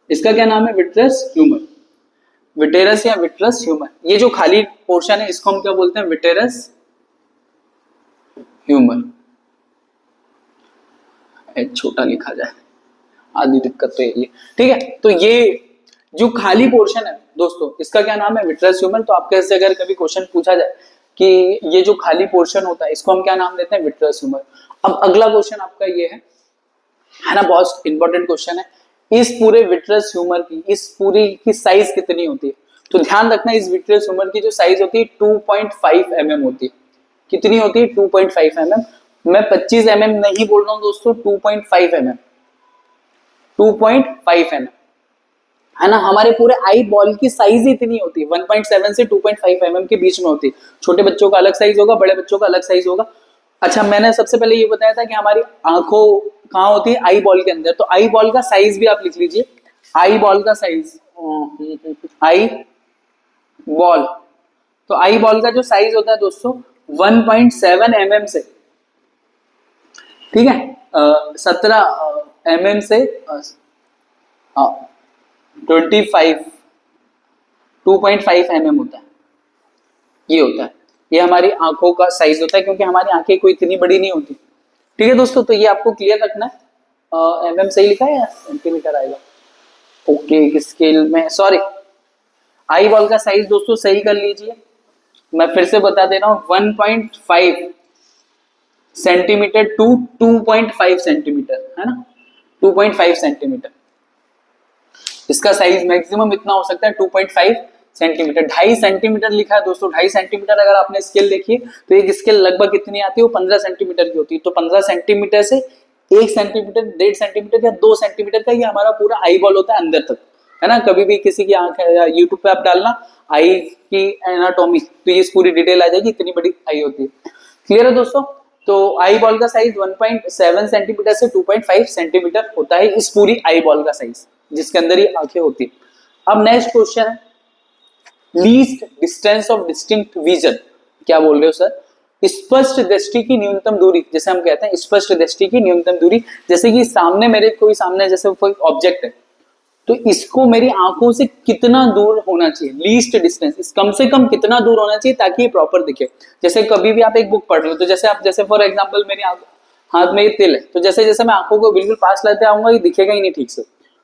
इसका क्या नाम है, विट्रस ह्यूमर, विटेरस या विट्रस ह्यूमर। ये जो खाली पोर्शन है इसको हम क्या बोलते हैं, विटेरस ह्यूमर। छोटा लिखा जाए, आदि दिक्कत तो यही है। ठीक है, तो ये जो खाली पोर्शन है दोस्तों, इसका क्या नाम है, विट्रस ह्यूमर। तो आपके से अगर कभी क्वेश्चन पूछा जाए कि ये जो खाली पोर्शन होता है इसको हम क्या नाम देते हैं, विट्रस ह्यूमर। अब अगला क्वेश्चन आपका ये है ना, बहुत इंपॉर्टेंट क्वेश्चन है, इस पूरे विट्रस ह्यूमर की, इस पूरी की साइज कितनी होती है। तो ध्यान रखना, इस विट्रस ह्यूमर की जो साइज होती है 2.5 mm होती है। कितनी होती है, 2.5 mm। मैं 25 mm नहीं बोल रहा हूँ दोस्तों, 2.5 mm, 2.5 mm, है ना। हमारे पूरे आई बॉल की साइज इतनी होती है, 1.7 से 2.5 mm के बीच में होती है। छोटे बच्चों का अलग साइज होगा, बड़े बच्चों का अलग साइज होगा। अच्छा, मैंने सबसे पहले ये बताया था कि हमारी आंखों कहाँ होती है, आई बॉल के अंदर। तो आई बॉल का साइज भी आप लिख लीजिए, आई बॉल का साइज, आई बॉल, तो आई बॉल का जो साइज होता है दोस्तों 1.7 mm से, ठीक है, 17 mm से 2.5 mm होता है, ये होता है, ये हमारी आंखों का साइज होता है, क्योंकि हमारी आंखें कोई इतनी बड़ी नहीं होती। ठीक है दोस्तों, तो ये आपको क्लियर रखना है। mm सही लिखा है या सेंटीमीटर आएगा, ओके, स्केल में, सॉरी, आई बॉल का साइज दोस्तों सही कर लीजिए, मैं फिर से बता दे रहा हूं, 1.5 सेंटीमीटर टू 2.5 सेंटीमीटर, है ना, 2.5 सेंटीमीटर। इसका साइज मैक्सिमम इतना हो सकता है 2.5 सेंटीमीटर। 2.5 सेंटीमीटर लिखा है दोस्तों, 2.5 सेंटीमीटर अगर आपने स्केल देखिए तो एक स्केल लगभग कितनी आती है, वो 15 सेंटीमीटर की होती है। तो 15 सेंटीमीटर से 1 सेंटीमीटर, 1.5 सेंटीमीटर या 2 सेंटीमीटर का ये हमारा पूरा आई बॉल होता है अंदर तक, है ना। कभी भी किसी की आंख है, या यूट्यूब पे आप डालना आई की एनाटॉमी, तो ये पूरी डिटेल आ जाएगी, इतनी बड़ी आई होती है। क्लियर है दोस्तों। तो आई बॉल का साइज 1.7 सेंटीमीटर से 2.5 सेंटीमीटर होता है, इस पूरी आई बॉल का साइज जिसके अंदर ये आंखें होती है। अब नेक्स्ट क्वेश्चन है least distance of distinct vision. क्या बोल रहे हो सर? स्पष्ट दृष्टि की न्यूनतम दूरी, जैसे हम कहते हैं स्पष्ट दृष्टि की न्यूनतम दूरी, जैसे कि सामने मेरे कोई सामने जैसे कोई ऑब्जेक्ट है तो इसको मेरी आंखों से कितना दूर होना चाहिए, लीस्ट डिस्टेंस, कम से कम कितना दूर होना चाहिए ताकि ये प्रॉपर दिखे। जैसे कभी भी आप एक बुक पढ़ रहे हो तो जैसे आप जैसे फॉर एग्जांपल मेरी हाथ में ये तिल है तो जैसे जैसे मैं आंखों को बिल्कुल पास लाते आऊंगा ये दिखेगा ही नहीं ठीक से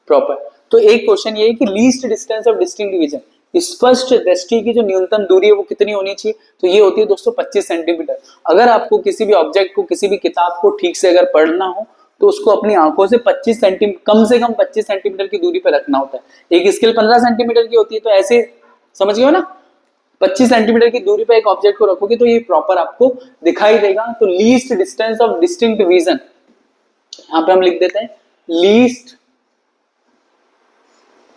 प्रॉपर। तो एक क्वेश्चन ये है कि least distance of distinct vision, स्पष्ट दृष्टि की जो न्यूनतम दूरी है वो कितनी होनी चाहिए? तो ये होती है दोस्तों 25 सेंटीमीटर। अगर आपको किसी भी ऑब्जेक्ट को किसी भी किताब को ठीक से अगर पढ़ना हो तो उसको अपनी आंखों से 25 सेंटीमीटर, कम से कम 25 सेंटीमीटर की दूरी पर रखना होता है। एक स्केल 15 सेंटीमीटर की होती है तो ऐसे समझ गए हो ना, 25 सेंटीमीटर की दूरी पर एक ऑब्जेक्ट को रखोगे तो ये प्रॉपर आपको दिखाई देगा। तो least distance of distinct vision, यहां पे हम लिख देते हैं least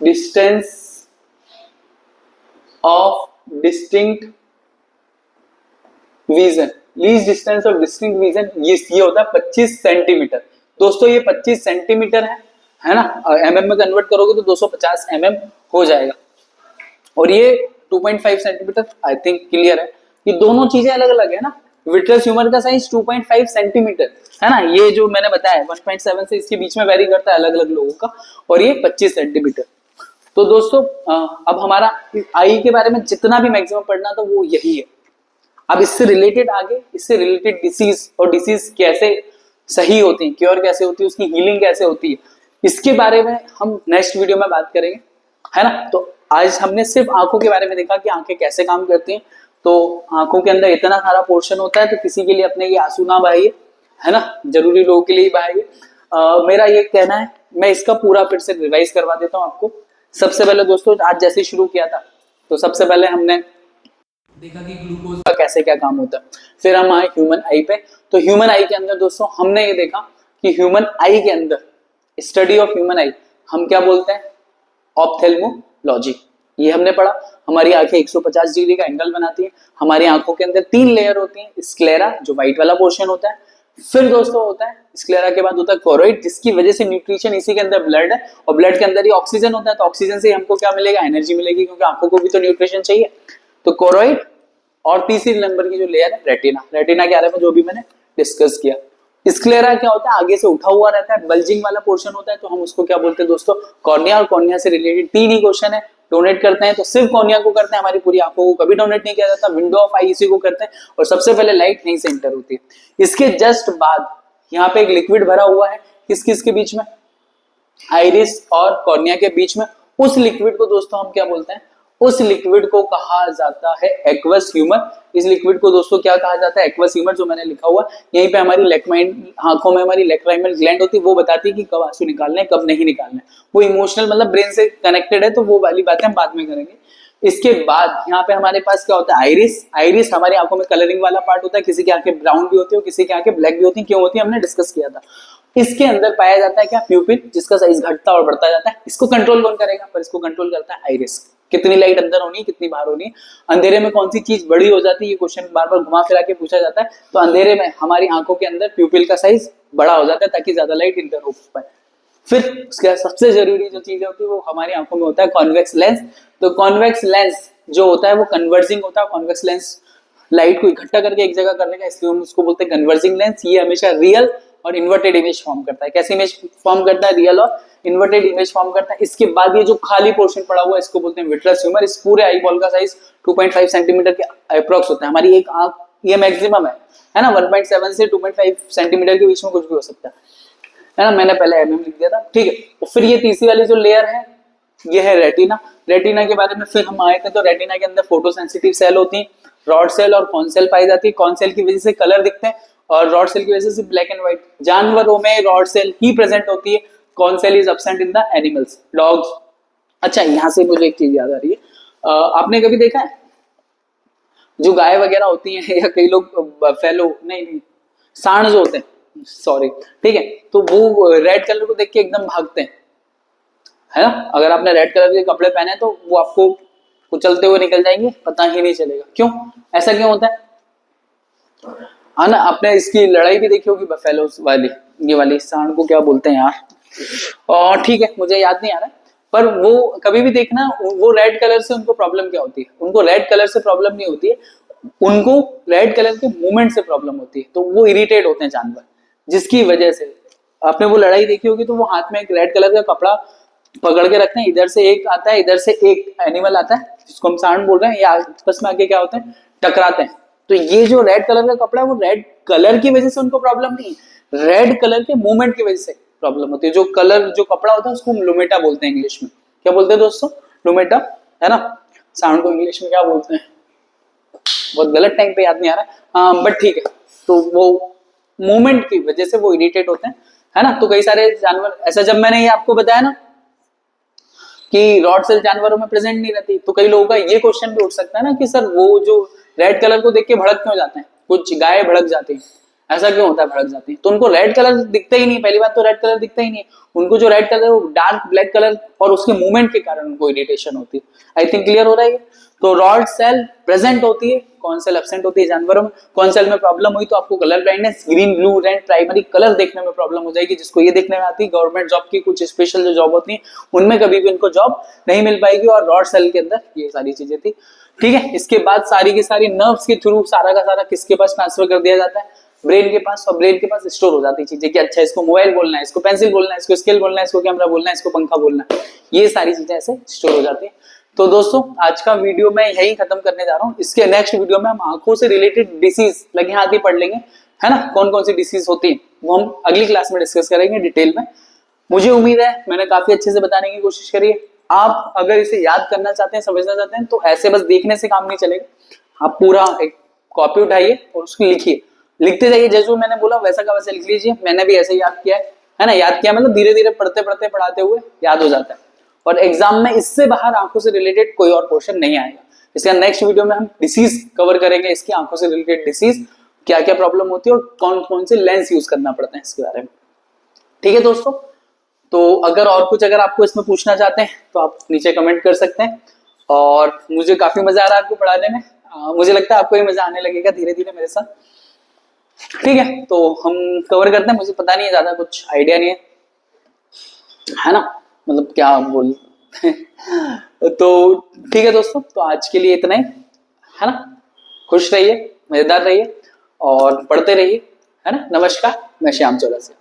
distance of distinct vision, least distance of distinct vision ये होता है 25 सेंटीमीटर। दोस्तों ये 25 सेंटीमीटर है ना, एमएम में कन्वर्ट करोगे तो 250 एमएम हो जाएगा। और ये 2.5 सेंटीमीटर, आई थिंक क्लियर है। ये दोनों चीजें अलग अलग है ना, विट्रस ह्यूमर का साइज 2.5 सेंटीमीटर है ना, ये जो मैंने बताया 1.7 से इसके बीच में वेरी करता है अलग अलग लोगों का, और ये 25 सेंटीमीटर। तो दोस्तों अब हमारा आई के बारे में जितना भी मैक्सिमम पढ़ना था वो यही है। अब इससे रिलेटेड आगे, इससे रिलेटेड डिसीज और डिसीज कैसे सही होती है, क्योर कैसे होती है, उसकी हीलिंग कैसे होती है, इसके बारे में हम नेक्स्ट वीडियो में बात करेंगे, है ना। तो आज हमने सिर्फ आंखों के बारे में देखा कि आंखें कैसे काम करती हैं। तो आंखों के अंदर इतना सारा पोर्शन होता है तो किसी के लिए अपने ये आंसू ना बहाइए, है ना, जरूरी लोगों के लिए ही बहाइए। मेरा ये कहना है, मैं इसका पूरा फिर से रिवाइज करवा देता हूँ आपको। सबसे पहले दोस्तों आज जैसे शुरू किया था तो सबसे पहले हमने देखा कि ग्लूकोज का कैसे क्या काम होता है, फिर हम आए ह्यूमन आई पे। तो ह्यूमन आई के अंदर दोस्तों हमने ये देखा कि ह्यूमन आई के अंदर, स्टडी ऑफ ह्यूमन आई हम क्या बोलते हैं, ऑप्थेल्मोलॉजी, ये हमने पढ़ा। हमारी आंखें 150 डिग्री का एंगल बनाती हैं। हमारी आंखों के अंदर 3 लेयर होती हैं, स्क्लेरा जो व्हाइट वाला पोर्शन होता है, फिर दोस्तों होता है स्क्लेरा के बाद होता है कोरोइड, जिसकी वजह से न्यूट्रिशन, इसी के अंदर ब्लड है और ब्लड के अंदर ही ऑक्सीजन होता है, तो ऑक्सीजन से हमको क्या मिलेगा, एनर्जी मिलेगी, क्योंकि आंखों को भी तो न्यूट्रिशन चाहिए। तो कोरोइड, और तीसरी नंबर की जो लेयर है रेटिना, रेटिना के बारे में जो भी मैंने डिस्कस किया। स्क्लेरा क्या होता है, आगे से उठा हुआ रहता है, बल्जिंग वाला पोर्शन होता है, तो हम उसको क्या बोलते हैं दोस्तों, कॉर्निया। और कॉर्निया से रिलेटेड 3 ही क्वेश्चन है, डोनेट करते हैं तो सिर्फ कॉर्निया को करते हैं, हमारी पूरी आंखों को कभी डोनेट नहीं किया जाता। विंडो ऑफ आई इसी को करते हैं और सबसे पहले लाइट यहीं से एंटर होती है। इसके जस्ट बाद यहाँ पे एक लिक्विड भरा हुआ है, किस किस के बीच में, आइरिस और कॉर्निया के बीच में। उस लिक्विड को दोस्तों हम क्या बोलते हैं, उस लिक्विड को कहा जाता है एक्वस ह्यूमर। इस लिक्विड को दोस्तों क्या कहा जाता है, एक्वस ह्यूमर, जो मैंने लिखा हुआ यहीं पे हमारी लेक्राइन, आंखों में हमारी लेक्राइमल ग्लैंड होती है, वो बताती है कि कब आंसू निकालना है कब नहीं निकालना है। वो इमोशनल मतलब ब्रेन से कनेक्टेड है, तो वो वाली बातें हम बाद में करेंगे। इसके बाद यहाँ पे हमारे पास क्या होता है, आइरिस। आइरिस हमारी आंखों में कलरिंग वाला पार्ट होता है, किसी की आंखें ब्राउन भी होती है, किसी की आंखें ब्लैक भी होती है। क्यों होती है हमने डिस्कस किया था। इसके अंदर पाया जाता है क्या, प्यूपिल, जिसका साइज घटता और बढ़ता जाता है। इसको कंट्रोल कौन करेगा, पर इसको कंट्रोल करता है आइरिस। कितनी लाइट अंदर होनी है, कितनी बाहर होनी है, अंधेरे में कौन सी चीज बड़ी हो जाती है, ये क्वेश्चन बार बार घुमा फिरा के पूछा जाता है। तो अंधेरे में हमारी आंखों के अंदर प्यूपिल का साइज बड़ा हो जाता है ताकि ज्यादा लाइट इंटर हो पाए। फिर उसके सबसे जरूरी जो चीज होती है वो हमारी आंखों में होता है कॉन्वेक्स लेंस। तो कॉन्वेक्स लेंस जो होता है वो कन्वर्जिंग होता है। कॉन्वेक्स लेंस लाइट को इकट्ठा करके एक जगह करने का, इसलिए हम उसको बोलते हैं कन्वर्जिंग लेंस। ये हमेशा रियल और इन्वर्टेड इमेज फॉर्म करता है। कैसी इमेज फॉर्म करता है, रियल और इन्वर्टेड इमेज फॉर्म करता है। इसके बाद ये जो खाली पोर्शन पड़ा हुआ है इसको बोलते हैं विट्रस ह्यूमर। इस पूरे आई बॉल का साइज 2.5 सेंटीमीटर के अप्रोक्स होता है। हमारी एक आंख ये मैक्सिमम है ना, 1.7 से 2.5 सेंटीमीटर के बीच में कुछ भी हो सकता है ना। मैंने पहले एमएम लिख दिया था, ठीक है। और फिर ये तीसरी वाली जो लेयर है ये है रेटिना। रेटिना के बारे में फिर हम आए थे, तो रेटिना के अंदर फोटो सेंसिटिव सेल होती है, रॉड सेल और कॉन सेल पाई जाती है। कॉन सेल की वजह से कलर दिखते हैं और रॉड सेल की वजह से ब्लैक एंड व्हाइट। जानवरों में रॉड सेल ही प्रेजेंट होती है, cone cell is absent in the animals, dogs. अच्छा, यहाँ से मुझे एक चीज याद आ रही है, आपने कभी देखा है जो गाय वगैरह होती हैं या कई लोग फैलो नहीं सांड जो होते हैं, सॉरी, ठीक है, तो वो रेड कलर को देख के एकदम भागते हैं, है ना। अगर आपने रेड कलर के कपड़े पहने तो वो आपको कुचलते हुए निकल जाएंगे, पता ही नहीं चलेगा। क्यों, ऐसा क्यों होता है ना। आपने इसकी लड़ाई भी देखी होगी बफेलो वाली, ये वाली सांड को क्या बोलते हैं यार, और ठीक है मुझे याद नहीं आ रहा है। पर वो कभी भी देखना, वो रेड कलर से उनको प्रॉब्लम क्या होती है, उनको रेड कलर से प्रॉब्लम नहीं होती है, उनको रेड कलर के मूवमेंट से प्रॉब्लम होती है। तो वो इरिटेट होते हैं जानवर, जिसकी वजह से आपने वो लड़ाई देखी होगी, तो वो हाथ में एक रेड कलर का कपड़ा पकड़ के रखते हैं, इधर से एक आता है, इधर से एक एनिमल आता है जिसको हम सांड बोल रहे हैं, ये आपस में आके क्या होते हैं, टकराते हैं। तो ये जो रेड कलर का कपड़ा है, वो रेड कलर की वजह से उनको प्रॉब्लम नहीं है, रेड कलर के मूवमेंट की वजह से प्रॉब्लम होती है। जो कलर, जो कपड़ा होता है, उसको हम लुमेटा बोलते हैं इंग्लिश में। क्या बोलते हैं दोस्तों? लुमेटा, है ना। सांड को इंग्लिश में क्या बोलते हैं, बहुत गलत टाइम पे याद नहीं आ रहा है, हाँ बट ठीक है। तो वो मूवमेंट की वजह से वो इरिटेट होते हैं, है ना। तो कई सारे जानवर ऐसा, जब मैंने ये आपको बताया ना कि रॉड सेल जानवरों में प्रेजेंट नहीं रहती, तो कई लोगों का ये क्वेश्चन भी उठ सकता है ना कि सर वो जो रेड कलर को देख के भड़क क्यों जाते हैं, कुछ गाय भड़क जाती है, ऐसा क्यों होता है भड़क जाती है? तो उनको रेड कलर दिखता ही नहीं, पहली बात तो रेड कलर दिखता ही नहीं है उनको, जो रेड कलर है वो डार्क ब्लैक कलर और उसके मूवमेंट के कारण उनको इरिटेशन होती है। आई थिंक क्लियर हो रहा है। तो रॉड सेल प्रेजेंट होती है, कौन सेल एब्सेंट होती है जानवरों में। कौन सेल में प्रॉब्लम हुई तो आपको colour blindness, green blue red primary colour देखने में प्रॉब्लम हो जाएगी, जिसको ये देखने में आती है गवर्नमेंट जॉब की कुछ स्पेशल जो जॉब होती है उनमें कभी भी उनको जॉब नहीं मिल पाएगी, और रॉड सेल के अंदर ये सारी चीजें थी। ठीक है, इसके बाद सारी की सारी नर्व्स के थ्रू सारा का सारा किसके पास ट्रांसफर कर दिया जाता है, ब्रेन के पास, और ब्रेन के पास स्टोर हो जाती है चीजें कि अच्छा इसको मोबाइल बोलना है, इसको पेंसिल बोलना है, इसको स्केल बोलना है, इसको कैमरा बोलना है, इसको पंखा बोलना है, ये सारी चीजें ऐसे स्टोर हो जाती है। तो दोस्तों आज का वीडियो मैं यही खत्म करने जा रहा हूँ। इसके नेक्स्ट वीडियो में हम आंखों से रिलेटेड डिसीज लगे हाथ ही पढ़ लेंगे, है ना। कौन कौन सी डिसीज होती है वो हम अगली क्लास में डिस्कस करेंगे डिटेल में। मुझे उम्मीद है मैंने काफी अच्छे से बताने की कोशिश करी है। आप अगर इसे याद करना चाहते हैं, समझना चाहते हैं, तो ऐसे बस देखने से काम नहीं चलेगा, आप पूरा एक कॉपी उठाइए और उसको लिखिए, लिखते जाइए, जैसे मैंने बोला वैसा का वैसा लिख लीजिए। मैंने भी ऐसे याद किया है ना। याद किया मतलब धीरे धीरे पढ़ते पढ़ते पढ़ाते हुए याद हो जाता है, और एग्जाम में इससे बाहर आंखों से रिलेटेड कोई और क्वेश्चन नहीं आएगा। इसका नेक्स्ट वीडियो में हम डिसीज कवर करेंगे, इसकी आंखों से रिलेटेड डिसीज, क्या क्या प्रॉब्लम होती है और कौन कौन से लेंस यूज करना पड़ता है इसके बारे में। ठीक है दोस्तों, तो अगर और कुछ अगर आपको इसमें पूछना चाहते हैं तो आप नीचे कमेंट कर सकते हैं। और मुझे काफी मजा आ रहा है आपको पढ़ाने में, मुझे लगता है आपको भी मजा आने लगेगा धीरे धीरे मेरे साथ। ठीक है, तो हम कवर करते हैं। मुझे पता नहीं है, ज्यादा कुछ आइडिया नहीं है ना, मतलब क्या बोल तो ठीक है दोस्तों, तो आज के लिए इतना ही, है ना। खुश रहिए, मजेदार रहिए और पढ़ते रहिए, है ना। नमस्कार, मैं श्याम चौरसिया।